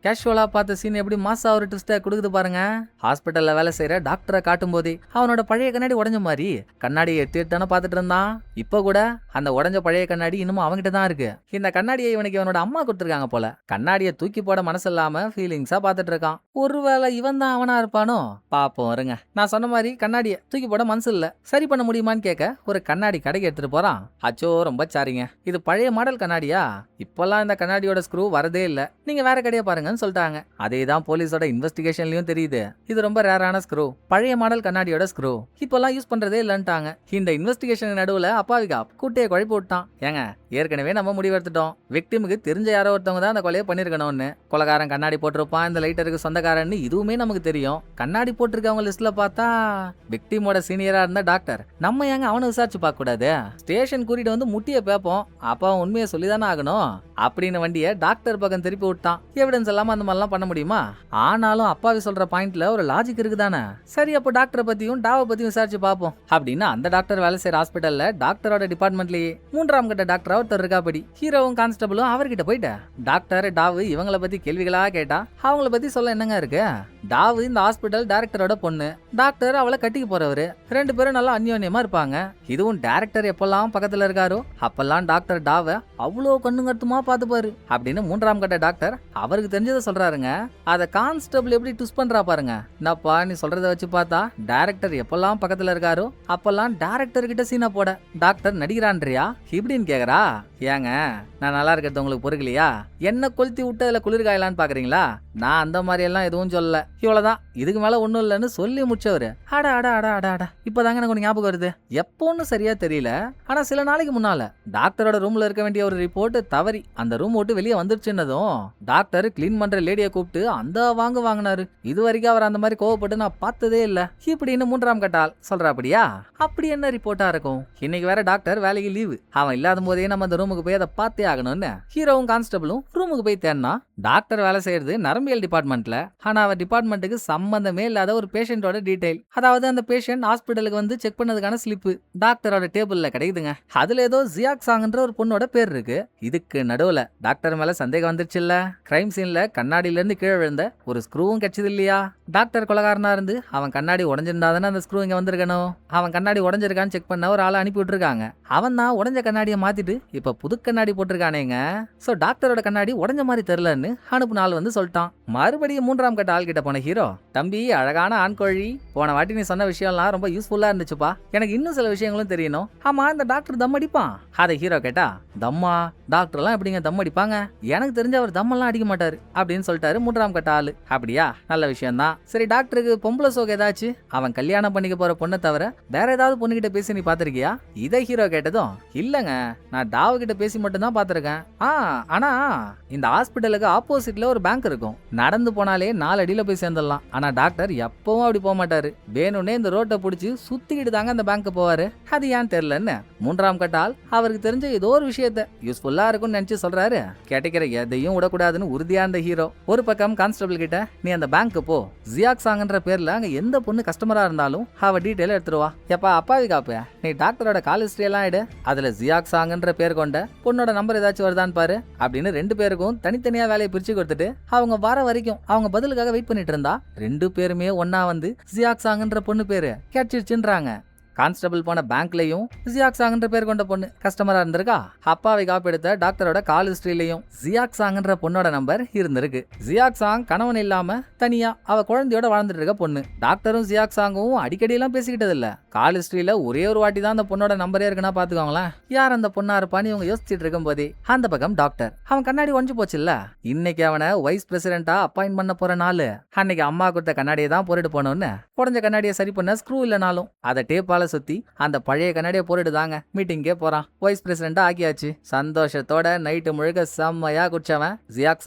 Speaker 1: கேஷுவலா பார்த்த சீன் எப்படி மாசா ஒரு ட்விஸ்ட கொடுக்குது பாருங்க. ஹாஸ்பிட்டல்ல வேலை செய்யற டாக்டரை காட்டும் போதே அவனோட பழைய கண்ணாடி உடைஞ்ச மாதிரி கண்ணாடியை எடுத்து தானே பார்த்துட்டு இருந்தான். இப்ப கூட அந்த உடைஞ்ச பழைய கண்ணாடி இன்னமும் அவன்கிட்ட தான் இருக்கு. இந்த கண்ணாடியை இவனுக்கு இவனோட அம்மா கொடுத்துருக்காங்க போல. கண்ணாடியை தூக்கி போட மனசு இல்லாம ஃபீலிங்ஸா பார்த்துட்டு இருக்கான். ஒருவேளை இவன் தான் அவனா இருப்பானோ? பாப்போம் வருங்க. நான் சொன்ன மாதிரி கண்ணாடியை தூக்கி போட மனசு இல்ல, சரி பண்ண முடியுமான்னு கேட்க ஒரு கண்ணாடி கடைக்கு எடுத்துட்டு போறான். அச்சோ ரொம்ப சாரிங்க, இது பழைய மாடல் கண்ணாடியா, இப்பெல்லாம் இந்த கண்ணாடியோட ஸ்க்ரூ வரதே இல்ல, நீங்க வேற கடையை பாருங்கன்னு சொல்லிட்டாங்க. அதேதான் போலீஸோட இன்வெஸ்டிகேஷன்லயும் தெரியுது. இது ரொம்ப ரேரான ஸ்க்ரூ, பழைய மாடல் கண்ணாடியோட ஸ்க்ரூ, இப்பெல்லாம் யூஸ் பண்றதே இல்லன்ட்டாங்க. இந்த இன்வெஸ்டிகேஷன் நடுவுல அப்பாவிகா கூட்டையை குழப்பி விட்டான். ஏங்க ஏற்கனவே நம்ம முடிவெடுத்துட்டோம், விக்டிமுக்கு தெரிஞ்ச யாரோ ஒருத்தவங்க தான் அந்த கொலையை பண்ணிருக்கணும்னு. கொலைகாரன் கண்ணாடி போட்டிருப்பான், இந்த லைட்டருக்கு சொந்தக்காரன்னு இதுவுமே நமக்கு தெரியும். கண்ணாடி போட்டிருக்கவங்க லிஸ்ட்ல பார்த்தா விக்டிமோட சீனியரா இருந்த டாக்டர். நம்ம ஏங்க அவனை விசாரிச்சு பார்க்க கூடாது? ஸ்டேஷன் கூட்டிட்டு வந்து முட்டியை பேப்போம், அப்ப அவன் உண்மையை சொல்லிதானே ஆகணும் அப்படின்னு வண்டியை டாக்டர் பக்கம் திருப்பி விட்டான். எவிடன்ஸ் இல்லாம அந்த மாதிரிலாம் பண்ண முடியுமா? ஆனாலும் அப்பாவி சொல்ற பாயிண்ட்ல ஒரு லாஜிக் இருக்குதானே. சரி அப்போ டாக்டரை பத்தியும் டாவை பத்தியும் விசாரிச்சு பார்ப்போம் அப்படின்னு அந்த டாக்டர் வேலை செய்யற ஹாஸ்பிட்டல்ல டாக்டரோட டிபார்ட்மெண்ட்லயே 3ஆம் கட்ட டாக்டர் ஒருத்தர் இருக்காபடி. ஹீரோவும் கான்ஸ்டபிளும் அவர்கிட்ட போயிட்ட டாக்டர் டாவு இவங்களை பத்தி கேள்விகளா கேட்டா அவங்கள பத்தி சொல்ல என்னங்க இருக்கு? டாவு இந்த ஹாஸ்பிட்டல் டைரக்டரோட பொண்ணு, டாக்டர் அவளை கட்டிக்கு போறவரு, ரெண்டு பேரும் நல்லா அந்யோன்யமா இருப்பாங்க. இதுவும் டைரக்டர் எப்பெல்லாம் பக்கத்துல இருக்காரோ அப்பெல்லாம் டாக்டர் டாவை அவ்வளோ கண்ணுங்கட்டுமா பாத்துப்பாரு அப்படின்னு 3ஆம் கட்ட டாக்டர் அவருக்கு தெரிஞ்சதை சொல்றாருங்க. அத கான்ஸ்டபிள் எப்படி ட்விஸ்ட் பண்றா பாருங்க. என்னப்பா நீ சொல்றத வச்சு பார்த்தா டைரக்டர் எப்பெல்லாம் பக்கத்துல இருக்காரோ அப்பெல்லாம் டைரக்டர் கிட்ட சீனா போட டாக்டர் நடிகரான்றியா இப்படின்னு கேக்குறா. ஏங்க நான் நல்லா இருக்கிறது உங்களுக்கு பொறுக்கலையா? என்ன கொளுத்தி விட்டு அதுல குளிர்காயலான்னு பாக்குறீங்களா? நான் அந்த மாதிரி எல்லாம் எதுவும் சொல்லல, இவ்வளவுதான், இதுக்கு மேல ஒண்ணும் இல்லைன்னு சொல்லி முடிச்சவரு. அடா அடா அடா அடா அடா இப்பதாங்க எனக்கு ஞாபகம் வருது. எப்போன்னு சரியா தெரியல, ஆனா சில நாளைக்கு முன்னால டாக்டரோட ரூம்ல இருக்க வேண்டிய ஒரு ரிப்போர்ட் தவறி அந்த ரூம் விட்டு வெளியே வந்துருச்சுன்னதும் டாக்டர் கிளீன் பண்ற லேடியை கூப்பிட்டு அந்த வாங்கினாரு. இது வரைக்கும் அவர் அந்த மாதிரி கோவப்பட்டு நான் பார்த்ததே இல்ல இப்படின்னு 3ஆம் கட்டால் சொல்றாப்படியா? அப்படி என்ன ரிப்போர்ட்டா இருக்கும்? இன்னைக்கு வேற டாக்டர் வேலைக்கு லீவு, அவன் இல்லாத போதே நம்ம அந்த ரூமுக்கு போய் அதை பார்த்தே ஆகணும்னு ஹீரோவும் கான்ஸ்டபிளும் ரூமுக்கு போய் தேடினா டாக்டர் வேலை செய்யறது நரம்பியல் டிபார்ட்மெண்ட்ல. ஆனா அவர் டிபார்ட்மெண்ட்டுக்கு சம்பந்தமே இல்லாத ஒரு பேஷண்டோட டீடைல், அதாவது அந்த பேஷண்ட் ஹாஸ்பிட்டலுக்கு வந்து செக் பண்ணதுக்கான ஸ்லிப்பு டாக்டரோட டேபிள்ல கிடைக்குதுங்க. அதுல ஏதோ ஜியாக் சாங்ன்ற ஒரு பொண்ணோட பேர் இருக்கு. இதுக்கு நடுவுல டாக்டர் மேல சந்தேகம் வந்துருச்சு இல்ல. கிரைம் சீன்ல கண்ணாடியில இருந்து கீழே விழுந்த ஒரு ஸ்க்ரூவும் கிடைச்சது இல்லையா? டாக்டர் கொலகாரனா இருந்து அவன் கண்ணாடி உடஞ்சிருந்தாதானே அந்த ஸ்க்ரூ இங்க வந்திருக்கணும். அவன் கண்ணாடி உடஞ்சிருக்கான்னு செக் பண்ண ஒரு ஆளை அனுப்பி விட்டுருக்காங்க. அவன் தான் உடஞ்ச கண்ணாடியை மாத்திட்டு இப்ப புது கண்ணாடி போட்டிருக்கானேங்க. சோ டாக்டரோட கண்ணாடி உடஞ்ச மாதிரி தெரியலன்னு அனுப்புன ஆள் வந்து சொல்லிட்டான். மறுபடியும் 3ஆம் கட்ட ஆள் கிட்ட போன ஹீரோ, தம்பி அழகான ஆண்கோழி, போன வாட்டி நீ சொன்ன விஷயம்லாம் ரொம்ப யூஸ்ஃபுல்லா இருந்துச்சுப்பா, எனக்கு இன்னும் சில விஷயங்களும் தெரியணும். ஆமா இந்த டாக்டர் தம் அடிப்பான்? அதை ஹீரோ கேட்டா, தம்மா டாக்டர் எல்லாம் எப்படிங்க தம் அடிப்பாங்க, எனக்கு தெரிஞ்ச அவர் தம்மெல்லாம் அடிக்க மாட்டாரு அப்படின்னு சொல்லிட்டாரு 3ஆம் கட்ட ஆளு. அப்படியா, நல்ல விஷயம் தான். சரி டாக்டருக்கு பொம்பளை சோக ஏதாச்சும், அவன் கல்யாணம் பண்ணிக்க போற பொண்ணை தவிர வேற ஏதாவது பொண்ணுகிட்ட பேசி நீ பாத்திருக்கியா? இதை ஹீரோ கேட்டதும், இல்லங்க நான் டாவு கிட்ட பேசி மட்டும் தான் பாத்திருக்கேன். ஆனா இந்த ஹாஸ்பிட்டலுக்கு ஆப்போசிட்ல ஒரு பேங்க் இருக்கும், நடந்து போனாலே 4 அடியில போய் சேர்ந்துடலாம். ஆனா டாக்டர் எப்பவும் அப்படி போக மாட்டாரு, வேணும்னே இந்த ரோட்டை பிடிச்சி சுத்திக்கிட்டு தாங்க அந்த பேங்க் போவாரு. அது ஏன் தெரியலன்னு 3ஆம் கட்டால் அவருக்கு தெரிஞ்ச ஏதோ ஒரு விஷயத்த யூஸ்ஃபுல்லா இருக்கும்னு நினைச்சு சொல்றாரு. கிடைக்கிற எதையும் விடக்கூடாதுன்னு உறுதியா இருந்த ஹீரோ ஒரு பக்கம் கான்ஸ்டபிள் கிட்ட, நீ அந்த பேங்க் போ, ஜியாக் சாங்ன்ற பேர்ல அங்க எந்த பொண்ணு கஸ்டமரா இருந்தாலும் அவ டீடைல் எடுத்துருவா. எப்பா அப்பாவி காப்ப, நீ டாக்டரோட கால் ஹிஸ்டரி எல்லாம் எடு, அதுல ஜியாக் சாங்ன்ற பேர் கொண்ட பொண்ணோட நம்பர் ஏதாச்சும் வருதான்னு பாரு அப்படின்னு 2 பேருக்கும் தனித்தனியா வேலையை பிரிச்சு கொடுத்துட்டு அவங்க வர வரைக்கும் அவங்க பதிலுக்காக வெயிட் பண்ணிட்டு இருந்தா 2 பேருமே ஒன்னா வந்து ஜியாக் சாங்ன்ற பொண்ணு பேரு கிடைச்சிருச்சுன்றாங்க. கான்ஸ்டபிள் போன பேங்க்லயும் ஜியாக் சாங்ன்ற பேர் கொண்ட பொண்ணு கஸ்டமரா இருந்திருக்கா. அப்பாவை காப்பி எடுத்த டாக்டரோட கால் ஹிஸ்டரியிலையும் ஜியாக் சாங்ன்ற பொண்ணோட நம்பர் இருந்திருக்கு. ஜியாக் சாங் கணவன் இல்லாம தனியா அவ குழந்தையோட வாழ்ந்துட்டு இருக்க பொண்ணு. டாக்டரும் ஜியாக் சாங்கும் அடிக்கடி எல்லாம் பேசிக்கிட்டது இல்ல. கால் ஹிஸ்டரியில ஒரே ஒரு வாட்டி தான் அந்த பொண்ணோட நம்பரே இருக்குன்னா பாத்துக்கோங்களேன். யார் அந்த பொண்ணா இருப்பான்னு இவங்க யோசிச்சுட்டு இருக்கும் போதே அந்த பக்கம் டாக்டர், அவன் கண்ணாடி ஒஞ்சு போச்சு இல்ல, இன்னைக்கு அவனை வைஸ் பிரசிடென்டா அப்பாயிண்ட் பண்ண போற நாள். அன்னைக்கு அம்மா கொடுத்த கண்ணாடியை தான் போரிட்டு போனோன்னு உடஞ்ச கண்ணாடியை சரி பண்ண ஸ்க்ரூ இல்லனாலும் அதை டேப்பால சுத்தி அந்த பழைய கண்ணாடியை போட்டுட்டு தாங்க மீட்டிங்கே போறான். வைஸ் பிரசிடென்டா ஆக்கியாச்சு. சந்தோஷத்தோட நைட்டு முழுக்க செம்மையா குடிச்சவன் ஜியாக்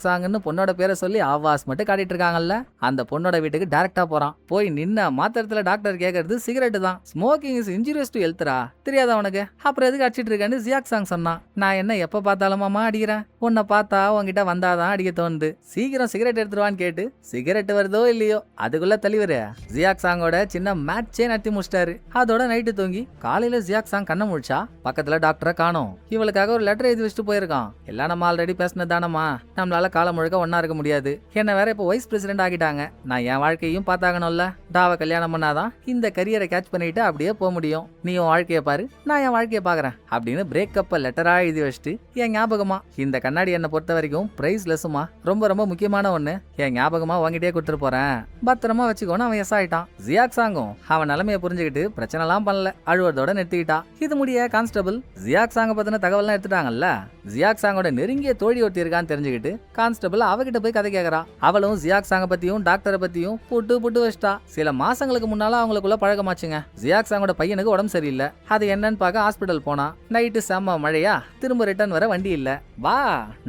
Speaker 1: சாங்னு பொண்ணோட பேரை சொல்லி ஆவாஸ் மட்டும் காட்டிட்டு இருக்காங்கல்ல, அந்த பொண்ணோட வீட்டுக்கு டைரக்டா போறான். போய் நின்ன மாத்திரத்துல டாக்டர் கேட்கறது சிகரெட் தான். ஸ்மோக்கிங் இஸ் இன்ஜூரியஸ் டு ஹெல்த்ரா, தெரியாத உனக்கு? அப்புறம் எதுக்கு அடிச்சிட்டு இருக்கேன்னு ஜியாக் சாங் சொன்னான். நான் என்ன எப்ப பார்த்தாலுமாமா அடிக்கிறேன், உன்னை பார்த்தா உங்ககிட்ட வந்தாதான் அடிக்க தோணுது, சீக்கிரம் சிகரெட் எடுத்துருவான்னு கேட்டு சிகரெட் வருதோ இல்லையோ அதுக்குள்ள தலைவர் ஜியாக் சாங்கோட சின்ன மேட்சே நடத்தி முடிச்சிட்டாரு. அதோட நைட்டு தூங்கி காலையில ஜியாக் சாங் கண்ண முழிச்சா பக்கத்துல டாக்டரை காணோம். இவளுக்காக ஒரு லெட்டர் எழுதி வச்சுட்டு போயிருக்கான். எல்லாம் நம்ம ஆல்ரெடி பேசினதானமா, நம்மளால காலம் முழுக்க ஒன்னா இருக்க முடியாது. என்ன வேற இப்ப வைஸ் பிரசிடென்ட் ஆகிட்டாங்க. நான் என் வாழ்க்கையும் பார்த்தாகணும்ல. டாவை கல்யாணம் பண்ணாதான் இந்த கரியரை கேட்ச் பண்ணிட்டு அப்படியே போக முடியும். நீ உன் வாழ்க்கைய பாரு, நான் என் வாழ்க்கைய பாக்குறேன் அப்படின்னு பிரேக்கப்ப லெட்டரா எழுதி வச்சுட்டு என் ஞாபகமா இந்த கண்ணாடி என்னை பொறுத்த வரைக்கும் பிரைஸ் லெஸ்ஸுமா, ரொம்ப ரொம்ப முக்கியமான ஒண்ணு, என் ஞாபகமா வாங்கிட்டே கொடுத்துட்டு போறேன், பத்திரமா வச்சுக்கோன்னு அவன் எஸ் ஆயிட்டான். ஜியாக் சாங்கும் அவன் நிலைமையை புரிஞ்சுக்கிட்டு பிரச்சனை எல்லாம் பண்ணல, அழுவதோட நிறுத்திக்கிட்டா. இது முடிய கான்ஸ்டபிள் ஜியாக் சாங்க பத்தின தகவல் எடுத்துட்டாங்கல்ல. ஜியாக் சாங்கோட நெருங்கிய தோழி ஒருத்தி இருக்கான்னு தெரிஞ்சுக்கிட்டு கான்ஸ்டபிள் அவகிட்ட போய் கதை கேக்குறா. அவளும் ஜியாக் சாங்க பத்தியும் டாக்டரை பத்தியும் புட்டு வச்சிட்டா. சில மாசங்களுக்கு முன்னால அவங்களுக்குள்ள பழக்கமாச்சுங்க. ஜியாக் சாங்கோட பையனுக்கு உடம்பு சரியில்லை. அது என்னன்னு பார்க்க ஹாஸ்பிட்டல் போனா. நைட்டு செம்ம மழையா, திரும்ப ரிட்டர்ன் வர வண்டி இல்ல. வா,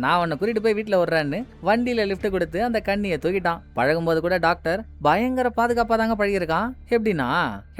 Speaker 1: நான் உன்னை கூட்டிட்டு போய் வீட்டுல விடுறேன்னு வண்டியில லிப்ட் கொடுத்து அந்த கண்ணியை தூக்கிட்டான். பழகும்போது கூட டாக்டர் பயங்கர பாதுகாப்பா தாங்க பழகிருக்கான். எப்படின்னா,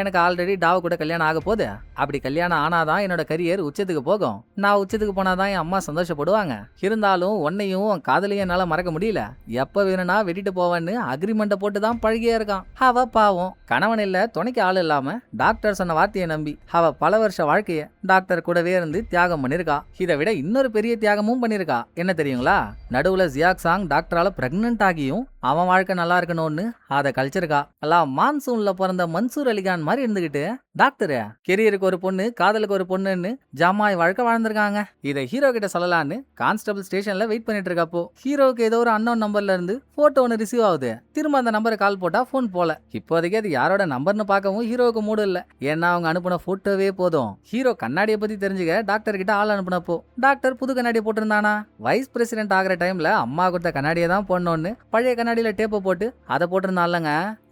Speaker 1: எனக்கு ஆல்ரெடி டாவ கூட கல்யாணம் ஆக போகுது. அப்படி கல்யாணம் ஆனாதான் என்னோட கரியர் உச்சத்துக்கு போகும். நான் உச்சத்துக்கு போனாதான் என் அம்மா சந்தோஷப்படுவாங்க. இருந்தாலும் உன்னையும் காதலையும் என்னால மறக்க முடியல. எப்ப வேணும்னா வெட்டிட்டு போவேன்னு அக்ரிமெண்ட்டை போட்டு தான் பழகியே இருக்கான். அவ பாவம் கணவன் இல்ல, துணைக்கு ஆள் இல்லாம டாக்டர் சொன்ன வார்த்தையை நம்பி அவ பல வருஷ வாழ்க்கைய டாக்டர் கூடவே இருந்து தியாகம் பண்ணிருக்கா. இதை விட இன்னொரு பெரிய தியாகமும் பண்ணிருக்கா. என்ன தெரியுங்களா? நடுவுல ஜியாக் சாங் டாக்டரால பிரெக்னன்ட் ஆகியும் அவன் வாழ்க்கை நல்லா இருக்கணும்னு அதை கழிச்சிருக்கா. எல்லாம் மான்சூன்ல பிறந்த மன்சூர் அலிகான் மாதிரி இருந்துகிட்டு டாக்டரு கெரியருக்கு ஒரு பொண்ணு, காதலுக்கு ஒரு பொண்ணுன்னு ஜமாய் வாழ்க்கை வாழ்ந்திருக்காங்க. இதை ஹீரோ கிட்ட சொல்லலான்னு கான்ஸ்டபிள் ஸ்டேஷன்ல வெயிட் பண்ணிட்டு இருக்கப்போ ஹீரோக்கு ஏதோ ஒரு அன்னோன் நம்பர்ல இருந்து போட்டோ ஒன்று ரிசீவ் ஆகுது. திரும்ப அந்த நம்பரை கால் போட்டா போன் போல. இப்போதைக்கு அது யாரோட நம்பர்னு பார்க்கவும் ஹீரோவுக்கு மூடு இல்ல. ஏன்னா அவங்க அனுப்புன போட்டோவே போதும். ஹீரோ கண்ணாடியை பத்தி தெரிஞ்சுக்க டாக்டர் கிட்ட ஆள் அனுப்புனப்போ டாக்டர் புது கண்ணாடியை போட்டிருந்தானா. வைஸ் பிரசிடென்ட் ஆகிற டைம்ல அம்மா கொடுத்த கண்ணாடியை தான் போடணும்னு பழைய கண்ணாடியில டேப்பை போட்டு அதை போட்டிருந்தாலங்க.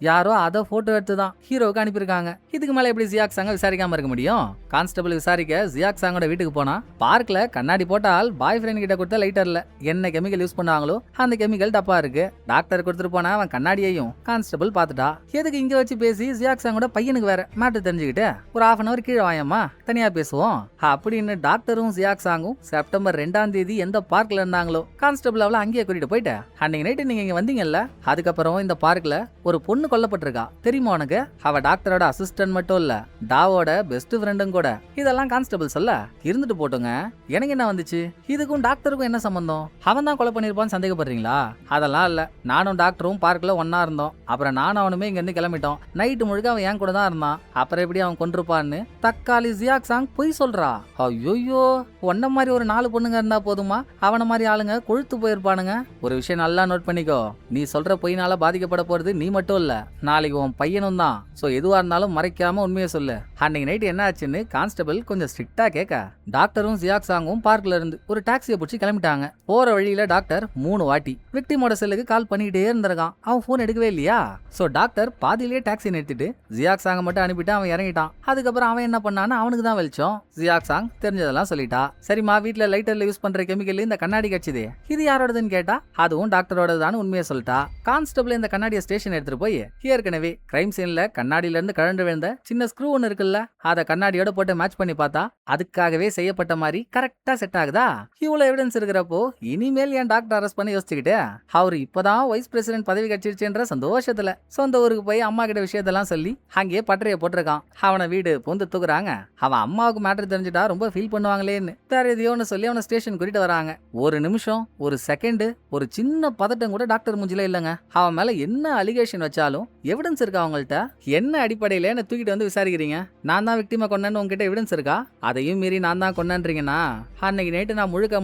Speaker 1: யாரோ அதை போட்டோ எடுத்துதான் ஹீரோவுக்கு அனுப்பியிருக்காங்க. இதுக்கு மேல எப்படி ஜியாக் சாங்க விசாரிக்காம இருக்க முடியும்? கான்ஸ்டபிள் விசாரிக்க ஜியாக் சாங்கோட வீட்டுக்கு போனா பார்க்ல கண்ணாடி போட்டால் பாய் ஃப்ரெண்ட் கிட்ட கொடுத்த லைட்டர்ல என்ன கெமிக்கல் யூஸ் பண்ணாங்களோ அந்த கெமிக்கல் டப்பா இருக்கு. டாக்டர் கொடுத்துட்டு போனா அவன் கண்ணாடியையும் கான்ஸ்டபிள் பார்த்துட்டா. எதுக்கு இங்க வச்சு பேசி ஜியாக் சாங்கோட பையனுக்கு வேற மேட்டர் தெரிஞ்சுக்கிட்டு ஒரு ½ hour கீழே வாயம்மா, தனியா பேசுவோம் அப்படின்னு டாக்டரும் ஜியாக் சாங்கும் செப்டம்பர் 2ஆம் தேதி எந்த பார்க்ல இருந்தாங்களோ கான்ஸ்டபிள் அவளை அங்கேயே கூட்டிட்டு போயிட்டு, அன்னைக்கு நைட்டு நீங்க இங்க வந்தீங்கல்ல, அதுக்கப்புறம் இந்த பார்க்ல ஒரு பொண்ணு கொல்லப்பட்டிருக்கா தெரியுமா உனக்கு? அவ டாக்டரோட அசிஸ்டன்ட் மட்டும் இல்ல, டாவோட பெஸ்ட் ஃப்ரெண்டும் கூட. இதெல்லாம் கான்ஸ்டபிள் சொல்ல இருந்துட்டு போட்டோங்க, எனக்கு என்ன வந்துச்சு? இதுக்கும் டாக்டருக்கும் என்ன சம்பந்தம்? அவன் தான் கொலை பண்ணிருப்பான்னு சந்தேகப்படுறீங்களா? அதெல்லாம் இல்ல, நானும் டாக்டரும் பார்க்ல ஒன்னா இருந்தோம். அப்புறம் நானும் அவனுமே இங்க இருந்து கிளம்பிட்டோம். நைட்டு முழுக்க அவன் என் கூட தான் இருந்தான். அப்புறம் எப்படி அவன் கொண்டிருப்பான்னு தக்காளி ஜியாக் சாங் பொய் சொல்றா. ஐயோ, ஒன்ன மாதிரி ஒரு 4 பொண்ணுங்க இருந்தா போதுமா? அவன மாதிரி ஆளுங்க கொழுத்து போயிருப்பானுங்க. ஒரு விஷயம் நல்லா நோட் பண்ணிக்கோ, நீ சொல்ற பொய்னால பாதிக்கப்பட போறது நீ மட்டும் இல்ல, நாளைக்கு உன் பையனும் தான். சோ எதுவா இருந்தாலும் மறைக்காம உண்மையை சொல்லு. அன்னைக்கு நைட் என்ன ஆச்சுன்னு கான்ஸ்டபிள் கொஞ்சம் ஸ்ட்ரிக்டா கேட்க டாக்டரும் ஜியாக் சாங்கும் பார்க்ல இருந்து ஒரு டாக்ஸியை பிடிச்சி கிளம்பிட்டாங்க. போற வழியில டாக்டர் 3 வாட்டி விக்டிமோட செல்லுக்கு கால் பண்ணிக்கிட்டே இருந்திருக்கான். அவன் போன் எடுக்கவே இல்லையா? சோ டாக்டர் பாதியிலேயே டாக்ஸி நிறுத்திட்டு ஜியாக் சாங்க மட்டும் அனுப்பிட்டு அவன் இறங்கிட்டான். அதுக்கப்புறம் அவன் என்ன பண்ணான்னு அவனுக்கு தான் வெளிச்சம். ஜியாக் சாங் தெரிஞ்சதெல்லாம் சொல்லிட்டா. சரிம்மா, வீட்டுல லைட்டர்ல யூஸ் பண்ற கெமிக்கல் இந்த கண்ணாடி கட்சிதே, இது யாரோடதுன்னு கேட்டா அதுவும் டாக்டரோடதான்னு உண்மையை சொல்லிட்டா. கான்ஸ்டபிள் இந்த கண்ணாடியை ஸ்டேஷன் எடுத்துட்டு போய் ஏற்கனவே கிரைம் சீன்ல கண்ணாடியில இருந்து கழண்டு விழுந்த சின்ன ஸ்க்ரூ ஒன்னு இருக்குல்ல, அதை கண்ணாடியோட போட்டு மேட்ச் பண்ணி பார்த்தா அதுக்காகவே செய்யப்பட்ட மாதிரி கரெக்டா செட் ஆகுதா? இவ்வளவு எவிடன்ஸ் இருக்கிறப்போ இனிமேல் ஏன் டாக்டர் அரெஸ்ட் பண்ணி யோசிச்சுக்கிட்டு அவரு இப்பதான் வைஸ் பிரசிடென்ட் பதவி கிடைச்சிருச்சுன்ற சந்தோஷத்துல சொந்த ஊருக்கு போய் அம்மா கிட்ட விஷயத்தெல்லாம் சொல்லி அங்கேயே பட்டறைய போட்டிருக்கான். அவனை வீடு பொந்து தூக்குறாங்க. அவன் அம்மாவுக்கு மேட்டர் தெரிஞ்சுட்டா ரொம்ப ஃபீல் பண்ணுவாங்களேன்னு வேற எதையோன்னு சொல்லி அவனை ஸ்டேஷன் கூட்டிட்டு வராங்க. ஒரு நிமிஷம், ஒரு செகண்ட், ஒரு சின்ன பதட்டம் கூட டாக்டர் மூஞ்சில இல்லங்க. அவன் மேல என்ன அலிகேஷன் வச்சாலும் எவிடன்ஸ் இருக்கா அவங்கள்ட்ட? என்ன அடிப்படையில என்ன தூக்கிட்டு வந்து விசாரிக்கிறீங்க? நான் தான் விக்டிமா கொன்னேன்னு உங்ககிட்ட எவிடன்ஸ் இருக்கா? அதையும் மீறி நான் தான் கொன்னன்றீங்கன்னா, அன்னைக்கு நைட்டு நான் முழுக்க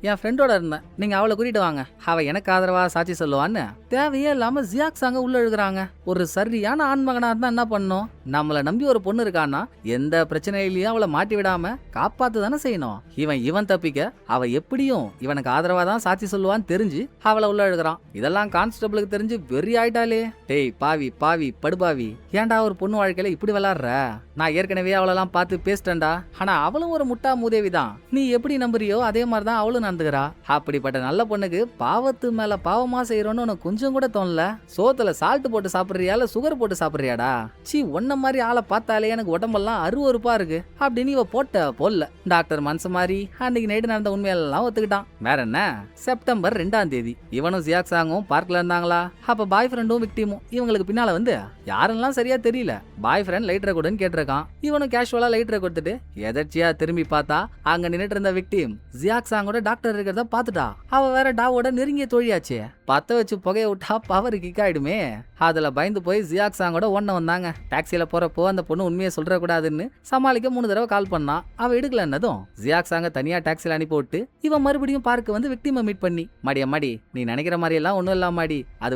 Speaker 1: என் ஃப்ரெண்டோட இருந்தேன், நீங்க அவளை கூட்டிட்டு வாங்க, அவ எனக்கு ஆதரவா சாட்சி சொல்லுவான்னு தேவையே இல்லாம ஜியாக் சாங்க உள்ள எழுதுறாங்க. ஒரு சரியான ஆண்மகனா இருந்தா என்ன பண்ணும்? நம்மள நம்பி ஒரு பொண்ணு இருக்கான்னா எந்த பிரச்சனையிலயும் அவளை மாட்டி விடாம காப்பாத்து தானே செய்யணும். இவன் தப்பிக்க அவ எப்படியும் இவனுக்கு ஆதரவா தான் சாட்சி சொல்லுவான்னு தெரிஞ்சு அவளை உள்ள எழுதுறான். இதெல்லாம் கான்ஸ்டபிளுக்கு தெரிஞ்சு வெறி ஆயிட்டாலே. டேய் பாவி படுபாவி, ஏன்டா ஒரு பொண்ணு வாழ்க்கையில இப்படி விளாடுற? நான் ஏற்கனவே அவளெல்லாம் பார்த்து பேசிட்டேன்டா. ஆனா அவளும் ஒரு முட்டா மூதேவிதான். நீ எப்படி நம்புறியோ அதே மாதிரிதான் அவளும் நடந்துக்கிறா. அப்படிப்பட்ட நல்ல பொண்ணுக்கு பாவத்து மேல பாவமா செய்யறோன்னு உனக்கு கொஞ்சம் கூட தோணல? சோத்துல சால்ட் போட்டு சாப்பிடுறியா இல்ல சுகர் போட்டு சாப்பிடுறியாடா? சீ, ஒன்ன மாதிரி ஆளை பார்த்தாலே எனக்கு உடம்பெல்லாம் அருவருப்பா இருக்கு அப்படின்னு இவ போடல. டாக்டர் மனசு மாதிரி அன்னைக்கு நைட்டு நடந்த உண்மையெல்லாம் ஒத்துக்கிட்டான். வேற என்ன, செப்டம்பர் 2ஆம் தேதி இவனும் ஜியாக் சாங்கும் பார்க்க பார்க்ல இருந்தாங்களா? அப்ப பாய் ஃப்ரெண்டும் விக்டிமும் இவங்களுக்கு பின்னால வந்து யாரெல்லாம் சரியா தெரியல. பாய் ஃப்ரெண்ட் லைட்டரை கொடுன்னு கேட்டிருக்கான். இவனும் கேஷுவலா லைட்டரை கொடுத்துட்டு எதர்ச்சியா திரும்பி பார்த்தா அங்க நின்னுட்டு இருந்த விக்டிம் ஜியாக் சாங்கோட டாக்டர் இருக்கிறத பாத்துட்டா. அவ வேற டாவோட நெருங்கிய தோழியாச்சு. பத்த வச்சு புகைய விட்டா பவர் கிக் ஆயிடுமே. அதுல பயந்து போய் ஜியாக் சாங்கோட ஒன்ன வந்தாங்க. டாக்ஸில போறப்போ அந்த பொண்ணு உண்மையை சொல்ற கூடாதுன்னு சமாளிக்க 3 தடவை கால் பண்ணா. அவ எடுக்கலன்னதும் ஜியாக் சாங்க தனியா டாக்ஸில அனுப்பி விட்டு இவன் மறுபடியும் பார்க்க வந்து விக்டிமை மீட் பண்ணி, மாடி நீ நினைக்கிற மாதிரி எல்லாம் ஒண்ணும் இல்ல மாடி, அது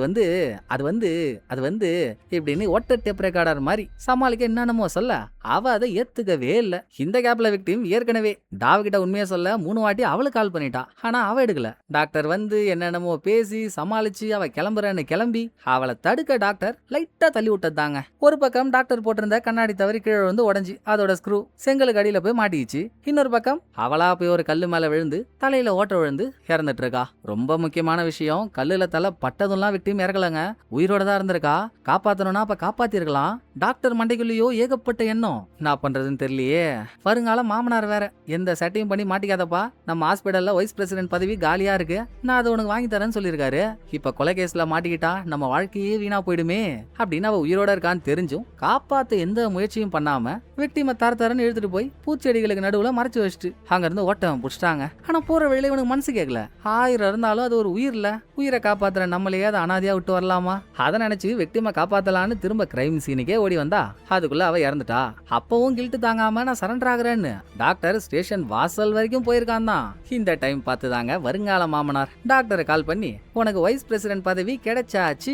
Speaker 1: வந்து இப்படின்னு ஒட்ட டேப் ரெக்கார்டர் மாதிரி சமாளிக்க என்னென்னமோ சொல்ல அவ அதை ஏத்துக்கவே இல்ல. இந்த கேப்ல விக்டிம் ஏற்கனவே டாவ் உண்மையை சொல்ல 3 வாட்டி அவளுக்கு கால் பண்ணிட்டா. ஆனா அவ எடுக்கல. டாக்டர் வந்து என்னென்னமோ பேசி சமாளிச்சு அவ கிளம்புறன்னு கிளம்பி அவளை தடுக்க டாக்டர் லைட்டா தள்ளி விட்டதாங்க. ஒரு பக்கம் டாக்டர் போட்டிருந்த கண்ணாடி தவறி கீழே வந்து உடஞ்சி அதோட ஸ்க்ரூ செங்கலுக்கு அடியில போய் மாட்டிச்சு. இன்னொரு பக்கம் அவளா போய் ஒரு கல்லு மேல விழுந்து தலையில ஓட்ட விழுந்து இறந்துட்டு இருக்கா. ரொம்ப முக்கியமான விஷயம், கல்லுல தலை பட்டதும்லாம் விக்டிம் இறக்கலங்க, உயிரோட தான் இருந்திருக்கா. காப்பாத்தணும்னா அப்ப காப்பாத்திருக்கலாம். டாக்டர் மண்டைக்குள்ளேயோ ஏகப்பட்ட எண்ணம். நான் பண்றதுன்னு தெரியலையே. வருங்கால மாமனார் வேற எந்த செட்டையும் பண்ணி மாட்டிக்காதப்பா, நம்ம ஹாஸ்பிடல்ல வைஸ் பிரசிடென்ட் பதவி காலியா இருக்கு, நான் அதை உனக்கு வாங்கி தரேன்னு சொல்லியிருக்காரு. இப்ப கொலை கேஸ்ல மாட்டிக்கிட்டா நம்ம வாழ்க்கையே வீணா போயிடுமே அப்படின்னு அவ உயிரோட இருக்கான்னு தெரிஞ்சும் காப்பாத்த எந்த முயற்சியும் பண்ணாம விக்டிமை தரன்னு இழுத்துட்டு போய் பூச்செடிகளுக்கு நடுவுல மறைச்சு வச்சுட்டு அங்க இருந்து ஓட்டம் புடிச்சிட்டாங்க. ஆனா போற வழியில இவனுக்கு மனசு கேட்கல. 1000 இருந்தாலும் அது ஒரு உயிர்ல, உயிரை காப்பாத்துற நம்மளையே அதை அனாதையா விட்டு வரலாமா? அதை நினைச்சு விக்டிமை காப்பாத்தலான்னு திரும்ப கிரைம் சீனுக்கே ஓடி வந்தா அதுக்குள்ள அவ இறந்துட்டா. அப்பவும் கில்ட்டு தாங்காம நான் சரண்டர் ஆகுறேன்னு டாக்டர் ஸ்டேஷன் வாசல் வரைக்கும் போயிருக்கான் தான். இந்த டைம் பார்த்துதாங்க வருங்கால மாமனார் டாக்டரை கால் பண்ணி உனக்கு வைஸ் பிரசிடென்ட் பதவி கிடைச்சாச்சு,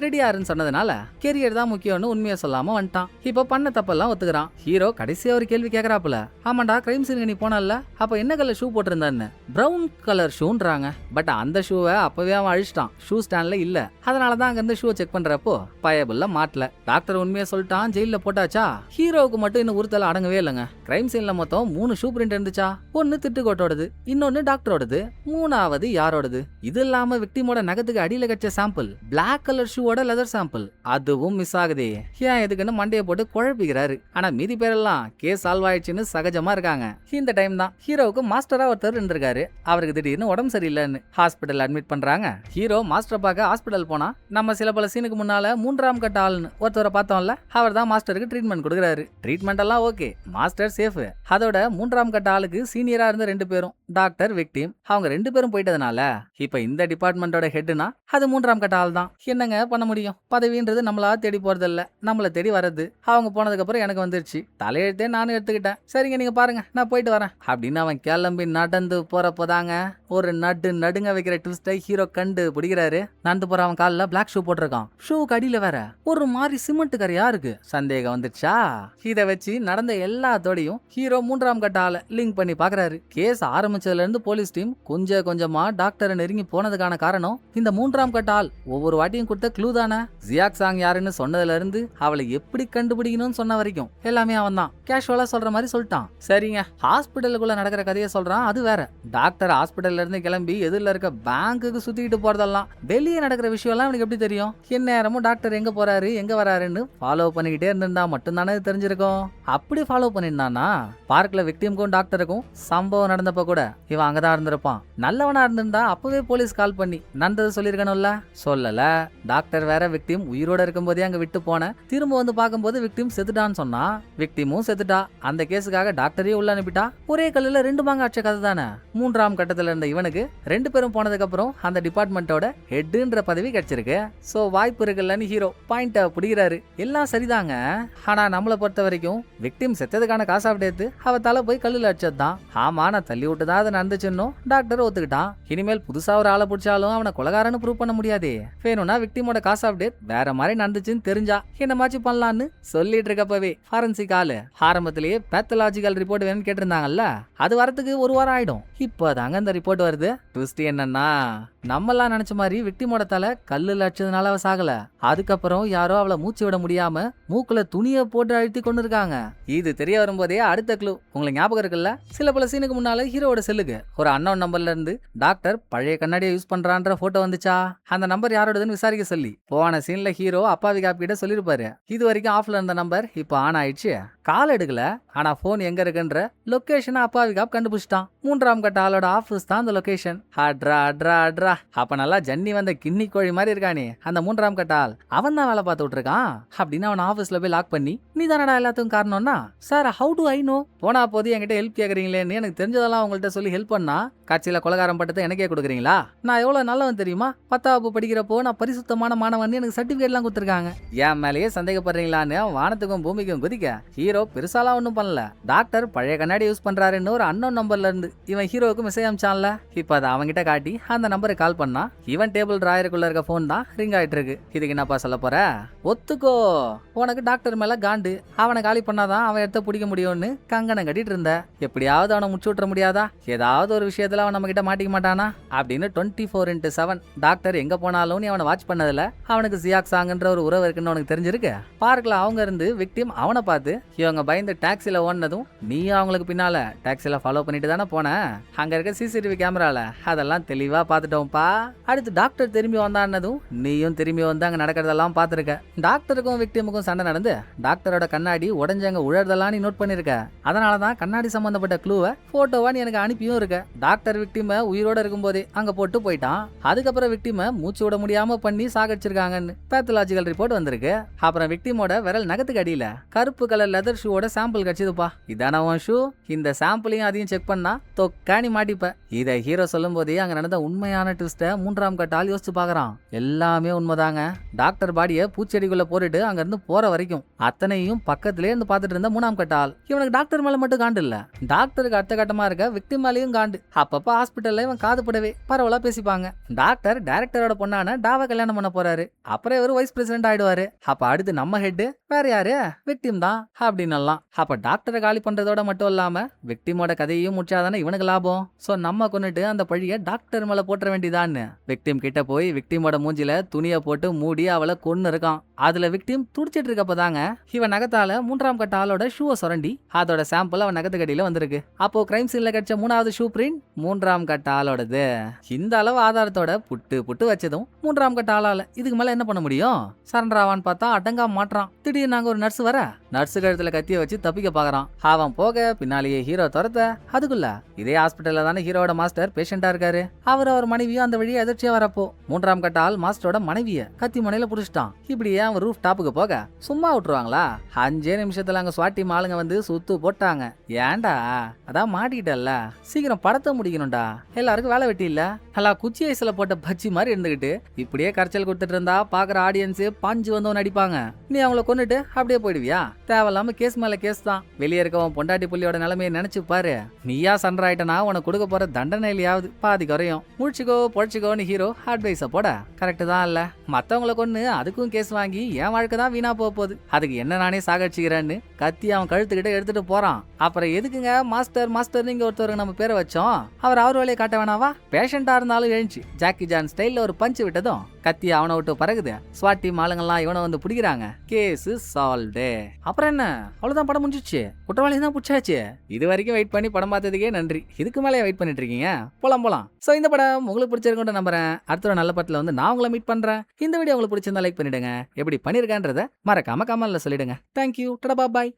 Speaker 1: ரெடியாருன்னு சொன்னதுனால கெரியர் தான் முக்கியம்னு உண்மையை சொல்லாம வந்துட்டான். இப்ப பண்ண தப்பெல்லாம் ஒத்துக்கிறான். ஹீரோ கடைசியா ஒரு கேள்வி கேக்குறாப்புல, ஆமாண்டா கிரைம் சீனுக்கு நீ போனல, அப்ப என்ன கலர் ஷூ போட்டிருந்தான்னு? பிரவுன் கலர் ஷூன்றாங்க. பட் அந்த ஷூவை அப்பவே அவன் அழிச்சிட்டான், ஷூ ஸ்டாண்ட்ல இல்ல. அதனாலதான் அங்க இருந்து ஷூ செக் பண்றப்போ பயபுல்ல மாட்டல. டாக்டர் உண்மையை சொல்லிட்டான், ஜெயில போட்டாச்சா. ஹீரோவுக்கு மட்டும் இன்னும் உறுத்தல அடங்கவே இல்லைங்க. கிரைம் சீன்ல மொத்தம் 3 ஷூ பிரிண்ட் இருந்துச்சா. ஒன்னு திட்டுக்கோட்டோடது, இன்னொன்னு டாக்டரோடது, 3வது யாரோடது. இது இல்லாம விக்டிமோட நகத்துக்கு அடியில கட்ச சாம்பிள் பிளாக் கலர் ஷூவோட லெதர் சாம்பிள் அதுவும் மிஸ் ஆகுதே. ஏன் எதுக்குன்னு மண்டையை போட்டு குழப்பிக்கிறாரு. ஆனா மீதி பேரெல்லாம் கேஸ் சால்வ் ஆயிடுச்சுன்னு சகஜமா இருக்காங்க. இந்த டைம் தான் ஹீரோவுக்கு மாஸ்டரா ஒருத்தர் இருந்திருக்காரு. அவருக்கு திடீர்னு உடம்பு சரியில்லைன்னு ஹாஸ்பிட்டல் அட்மிட் பண்றாங்க. ஹீரோ மாஸ்டர் பார்க்க ஹாஸ்பிட்டல் போனா நம்ம சில பல சீனுக்கு முன்னால 3ஆம் கட்ட ஆளுன்னு ஒருத்தரை பார்த்தோம்ல, அவர் தான் மாஸ்டருக்கு ட்ரீட்மெண்ட் கொடுக்குறாரு. ட்ரீட்மெண்ட் எல்லாம் ஓகே, மாஸ்டர் சேஃப். அதோட 3ஆம் கட்ட ஆளுக்கு சீனியரா இருந்த 2 பேரும் டாக்டர் விக்டிம், அவங்க 2 பேரும் போயிட்டதுனால இப்ப இந்த டிபார்ட்மெண்டோட ஹெட்னா அது 3ஆம் கட்ட ஆள் தான். என்னங்க பண்ண முடியும், பதவின்றது நம்மளா தேடி போறதில்ல, நம்மள தேடி வர்றது. அவங்க போனதுக்கு அப்புறம் எனக்கு வந்துருச்சு, தலையெழுத்தே நானும் எடுத்துக்கிட்டேன். சரிங்க நீங்க பாருங்க, நான் போயிட்டு வரேன் அப்படின்னு அவன் கிளம்பி நடந்து போறப்போதாங்க ஒரு நடுங்க வைக்கிற ட்விஸ்டை ஹீரோ கண்டு பிடிக்கிறாரு. நடந்து போற அவன் காலில் பிளாக் ஷூ போட்டிருக்கான். ஷூக்கு அடியில வேற ஒரு மாதிரி சிமெண்ட் கரையா இருக்கு. சந்தேகம் வந்துச்சா? இதை வச்சு நடந்த எல்லாத்தோடையும் ஹீரோ 3ஆம் கட்ட ஆளை லிங்க் பண்ணி பாக்குறாரு. கேஸ் ஆரம்பிச்சதுல இருந்து போலீஸ் டீம் கொஞ்சமா டாக்டரை நெருங்கி போனதுக்கான காரணம் இந்த 3ஆம் கட்ட ஆள் ஒவ்வொரு வாட்டியும் கொடுத்த க்ளூ தானே. ஜியாக் சாங் யாருன்னு சொன்னதுல இருந்து அவளை எப்படி கண்டுபிடிக்கணும்னு சொன்ன வரைக்கும் எல்லாமே அவன் தான். கேஷுவலா சொல்ற மாதிரி சொல்லிட்டான். சரிங்க, ஹாஸ்பிட்டலுக்குள்ள நடக்கிற கதையை சொல்றான், அது வேற. டாக்டர் ஹாஸ்பிட்டல்ல இருந்து கிளம்பி எதிரில் இருக்க பேங்குக்கு சுத்திக்கிட்டு போறதெல்லாம் வெளியே நடக்கிற விஷயம் எல்லாம் எனக்கு எப்படி தெரியும்? எந்நேரமும் டாக்டர் எங்க போறாரு எங்க வராருன்னு ஃபாலோ பண்ணிக்கிட்டே இருந்திருந்தா மட்டும்தானே தெரிஞ்சிருக்கும். அப்படி ஃபாலோ பண்ணிருந்தானா பார்க்ல விக்டிமுக்கும் டாக்டருக்கும் சம்பவம் நடந்தப்ப கூட இவன் அங்கதான் இருந்திருப்பான். நல்லவனா இருந்திருந்தா அப்பவே போலீஸ் கால் பண்ணி நடந்தது சொல்லிருக்கணும்ல, சொல்லல. டாக்டர் வேற விக்டிம் உயிரோட இருக்கும் போதே அங்க விட்டு போன, திரும்ப வந்து பார்க்கும்போது விக்டிம் செத்துட்டான்னு சொன்னா. விக்டிமும் செத்துட்டா. அந்த கேஸுக்காக டாக்டரையும் உள்ள அனுப்பிட்டா. ஒரே கல்லுல 2 மாங்க ஆச்ச கதை தானே. 3ஆம் கட்டத்துல இருந்த இவனுக்கு 2 பேரும் போனதுக்கு அப்புறம் அந்த டிபார்ட்மெண்டோட ஹெட்ன்ற பதவி கிடைச்சிருக்கு. சோ வாய்ப்பு இருக்குல்லன்னு ஹீரோ பாயிண்ட பிடிக்கிறாரு. எல்லாம் சரிதாங்க, ஆனா நம்மளை பொறுத்த வரைக்கும் விக்டிம் செத்ததுக்கான காசு எடுத்து அவ தலை போய் கல்லுல அடிச்சதுதான். ஆமா நான் தள்ளி விட்டுதான் அதை நடந்துச்சுன்னு டாக்டர் ஒத்துக்கிட்டான். இனிமேல் புதுசா ஒரு ஆளை பிடிச்சாலும் அவனை கொலகாரன்னு ப்ரூவ் பண்ண முடியாதே. வேணும்னா விக்டிமோட காசு அப்டேட் வேற மாதிரி நடந்துச்சுன்னு தெரிஞ்சா என்னமாச்சு பண்ணலான்னு சொல்லிட்டு இருக்கப்பவே ஃபாரன்சிக் ஆளு ஆரம்பத்திலேயே பேத்தலாஜிக்கல் ரிப்போர்ட் வேணும்னு கேட்டிருந்தாங்கல்ல, அது வரத்துக்கு 1 வாரம் ஆயிடும். இப்போதாங்க இந்த ரிப்போர்ட் வருது. ட்விஸ்ட் என்னன்னா, நம்மெல்லாம் நினைச்ச மாதிரி விக்டிமோட தலை கல்லுல அடிச்சதுனால அவ சாகல. அதுக்கப்புறம் யாரோ அவளை மூச்சு விட முடியாம மூக்குல துணியை போட்டு அழுத்தி கொண்டு இருக்காங்க. இது தெரிய வரும்போதே அடுத்த க்ளூ உங்களுக்கு ஞாபகம் இருக்குல்ல, சில பல சீனுக்கு முன்னால ஹீரோட செல்லுக்கு ஒரு அன்னோன் நம்பர்ல இருந்து டாக்டர் பழைய கண்ணாடியை யூஸ் பண்றான்ற போட்டோ வந்துச்சா. அந்த நம்பர் யாரோடதுன்னு விசாரிக்க சொல்லி போன சீன்ல ஹீரோ அப்பாவி காப்பி கிட்ட சொல்லிருப்பாரு. இது வரைக்கும் ஆஃப்ல இருந்த நம்பர் இப்ப ஆன் ஆயிடுச்சு. கால் எடுக்கல, ஆனா போன் எங்க இருக்குன்ற லொகேஷனை அப்பாவி காப் கண்டுபிடிச்சிட்டான். 3ஆம் கட்ட ஆளோட ஆபீஸ் தான் அந்த லொகேஷன். அட்ரா அப்ப நல்லா ஜன்னி வந்த கிண்ணி கோழி மாதிரி இருக்கானே அந்த 3ஆம் கட்டால் அவன் தான் வேலை பார்த்து விட்டுருக்கான் அப்படின்னு அவன் ஆபீஸ்ல போய் லாக் பண்ணி நீ தானடா எல்லாத்துக்கும் காரணம்னா sir how to I know போனா போது என்கிட்ட ஹெல்ப் கேக்குறீங்களேன்னு எனக்கு தெரிஞ்சதெல்லாம் உங்கள்கிட்ட சொல்லி ஹெல்ப் பண்ணா காட்சியில கொலகாரம் பட்டத்தை எனக்கே கொடுக்குறீங்களா? நான் எவ்வளவு நல்லவன் தெரியுமா? 10ஆம் படிக்கிறப்போ நான் பரிசுத்தமான மாணவன் எனக்கு சர்டிபிகேட் எல்லாம் கொடுத்துருக்காங்க. என் மேலேயே சந்தேகப்படுறீங்களான்னு வானத்துக்கும் பூமிக்கும் குதிக்க ஹீரோ பெருசாலாம் ஒன்றும் பண்ணல. டாக்டர் பழைய கண்ணாடி யூஸ் பண்றாருன்னு ஒரு அன்னோன் நம்பர்ல இருந்து இவன் ஹீரோவுக்கு மெசேஜ் அனுப்பிச்சான்ல. இப்ப அதை அவன்கிட்ட காட்டி அந்த நம்பருக்கு கால் பண்ணா இவன் டேபிள் டிராயருக்குள்ள இருக்க போன் தான் ரிங் ஆயிட்டு இருக்கு. இதுக்கு என்னப்பா சொல்ல போற? ஒத்துக்கோ, உனக்கு டாக்டர் மேல காண்டு. அவனை காலி பண்ணாதான் அவன் எடுத்த பிடிக்க முடியும்னு கங்கணம் கட்டிட்டு இருந்த. எப்படியாவது அவனை முடிச்சு விட்டுற முடியாதா? ஏதாவது ஒரு விஷயத்துல அவன் நம்ம கிட்ட மாட்டிக்க மாட்டானா அப்படின்னு 24x7 டாக்டர் எங்க போனாலும் நீ அவனை வாட்ச் பண்ணதுல அவனுக்கு ஜியாக் சாங்ன்ற ஒரு உறவு இருக்குன்னு உனக்கு தெரிஞ்சிருக்கு. பார்க்கல அவங்க இருந்து விக்டிம் அவனை பார்த்து இவங்க பயந்து டாக்ஸில ஓடினதும் நீயும் அவங்களுக்கு பின்னால டாக்ஸில ஃபாலோ பண்ணிட்டு தானே போன. அங்க இருக்க சிசிடிவி கேமரால அதெல்லாம் தெளிவா பாத்துட்டோம்ப்பா. அடுத்து டாக்டர் திரும்பி வந்தான்னதும் நீயும் திரும்பி வந்து அங்க நடக்கிறதெல்லாம் பாத்துருக்க. டாக்டருக்கும் விக்டிமுக்கும் சண்டை நடந்து டாக்டரோட கண்ணாடி உடஞ்சங்க உழறதெல்லாம் நீ நோட் பண்ணிருக்க. அதனாலதான் கண்ணாடி சம்பந்தப்பட்ட க்ளூவை போட்டோவா நீ எனக்கு அனுப்பியும் இருக்க. டாக்டர் விக்டிம உயிரோட இருக்கும்போதே அங்க போட்டு போயிட்டான். அதுக்கப்புறம் விக்டிம மூச்சு விட முடியாம பண்ணி சாகடிச்சிருக்காங்கன்னு பேத்தலாஜிக்கல் ரிப்போர்ட் வந்திருக்கு. அப்புறம் விக்டிமோட விரல் நகத்துக்கு அடியில கருப்பு கலர் லெதர் ஷூவோட சாம்பிள் கிடைச்சதுப்பா. இதான உன் ஷூ? இந்த சாம்பிளையும் அதையும் செக் பண்ணா தொக்காணி மாட்டிப்ப. இதை ஹீரோ சொல்லும் போதே அங்க நடந்த உண்மையான ட்விஸ்ட 3ஆம் கட்டால் யோசிச்சு பாக்குறான். எல்லாமே உண்மைதாங்க. டாக்டர் பாடிய பூச்செடிக்குள்ள போட்டுட்டு அங்க இருந்து போற வரைக்கும் அத்தனையும் பக்கத்திலே இருந்து பாத்துட்டு இருந்த 3ஆம் கட்டால் இவனுக்கு டாக்டர் மேல மட்டும் காண்டு இல்ல, டாக்டருக்கு அடுத்த கட்டமா இருக்க விக்டிம் மேலேயும் காண்டு. அப்பப்ப ஹாஸ்பிட்டல்ல இவன் காது படவே பரவலா பேசிப்பாங்க. டாக்டர் டைரக்டரோட பொண்ணான டாவை கல்யாணம் பண்ண போறாரு. அப்புறம் இவர் வைஸ் பிரசிடென்ட் ஆயிடுவாரு. அப்ப அடுத்து நம்ம ஹெட் வேற யாரு? விக்டிம் தான் அப்படின்னு எல்லாம். அப்ப டாக்டரை காலி பண்றதோட மட்டும் இல்லாம விக்டிமோட கதையையும் முடிச்சாதானே இவனுக்கு லாபம். சோ நம்ம கொண்டுட்டு அந்த பழிய டாக்டர் மேல போட்டுற வேண்டியதான்னு விக்டிம் கிட்ட போய் விக்டிமோட மூஞ்சில துணியை போட்டு மூடி அவளை கொன்னு இருக்கான். அதுல விக்டிம் துடிச்சிட்டு இருக்கப்பதாங்க இவன் நகத்தால 3ஆம் கட்ட ஆளோட ஷூவை சுரண்டி அதோட சாம்பிள் அவன் நகத்துக்கடியில வந்திருக்கு. அப்போ கிரைம் சீன்ல கிடைச்ச 3வது ஷூ பிரிண்ட் 3ஆம் கட்ட ஆளோடது. இந்த அளவு ஆதாரத்தோட புட்டு புட்டு வச்சதும் 3ஆம் கட்ட ஆளால இதுக்கு மேல என்ன பண்ண முடியும்? சரண்டராவான்னு பார்த்தா அடங்கா மாட்டான். திடீர்னு நாங்க ஒரு நர்ஸ் வர நர்ஸு கழுத்துல கத்திய வச்சு தப்பிக்க பாக்குறான். அவன் போக பின்னாலேயே ஹீரோ துரத்த அதுக்குள்ள இதே ஹாஸ்பிட்டல்ல தானே ஹீரோட மாஸ்டர் பேஷண்டா இருக்காரு. அவர் மனைவியும் அந்த வழியை எதிர்ச்சியா வரப்போ 3ஆம் கட்ட ஆள் மாஸ்டரோட மனைவிய கத்தி முனையில புடிச்சிட்டான். இப்படியே அவன் ரூஃப் டாப்புக்கு போக சும்மா விட்டுருவாங்களா? 5 நிமிஷத்துல அங்க ஸ்வாட்டி மாலுங்க வந்து சுத்து போட்டாங்க. ஏன்டா அதான் மாட்டிக்கிட்டல்ல, சீக்கிரம் படத்தை முடிக்கணும்டா. எல்லாருக்கும் வேலை வெட்டி இல்ல. நல்லா குச்சி ஐஸ்ல போட்ட பச்சி மாதிரி இருந்துகிட்டு இப்படியே கரைச்சல் கொடுத்துட்டு இருந்தா பாக்குற ஆடியன்ஸ் பாஞ்சு வந்தவன் நடிப்பாங்க. நீ அவங்கள கொண்டுட்டு அப்படியே போயிடுவியா? தேவையில்லாம கேஸ் மேல கேஸ் தான். வெளியே இருக்கவன் பொண்டாட்டி புள்ளியோட நிலைமையை நினைச்சு பாரு. நீயா சண்டை ஆயிட்டனா உனக்கு கொடுக்க போற தண்டனையிலையாவது பாதி குறையும். முடிச்சுக்கோ பொழைச்சிக்கோன்னு ஹீரோ அட்வைஸ போட கரெக்ட் தான் இல்ல. மத்தவங்களை கொண்டு அதுக்கும் கேஸ் வாங்கி என் வாழ்க்கை தான் வீணா போகுது. அதுக்கு என்ன நானே சாகடிச்சுக்கிறேன்னு கத்தி அவன் கழுத்துக்கிட்ட எடுத்துட்டு போறான். அப்புறம் எதுக்குங்க மாஸ்டர் மாஸ்டர் நீங்க ஒருத்தருக்கு நம்ம பேரை வச்சோம்? அவர் வேலையை காட்ட வேணாவா? பேஷண்டா இருந்தாலும் எழுந்துச்சு ஜாக்கி ஜான் ஸ்டைல்ல ஒரு பஞ்சு விட்டதும் கத்தி அவனை விட்டு பறகுது. ஸ்வாட்டி மாலுங்கெல்லாம் இவனை வந்து பிடிக்கிறாங்க. Case solved. அப்புறம் என்ன, அவ்வளவுதான், படம் முடிஞ்சிச்சு. குற்றவாளி தான் பிடிச்சாச்சு. இது வரைக்கும் வெயிட் பண்ணி படம் பார்த்ததுக்கே நன்றி. இதுக்கு மேலே வெயிட் பண்ணிட்டு இருக்கீங்க. போலாம். சோ இந்த படம் உங்களுக்கு பிடிச்சிருக்குன்னு நம்புறேன். அடுத்த ஒரு நல்ல படத்துல வந்து நான் உங்களை மீட் பண்றேன். இந்த வீடியோ உங்களுக்கு பிடிச்சிருந்தா லைக் பண்ணிடுங்க. எப்படி பண்ணிருக்கேன்றத மறக்காம கமெண்ட்ல சொல்லிடுங்க. தேங்க்யூ. டடா பாய்.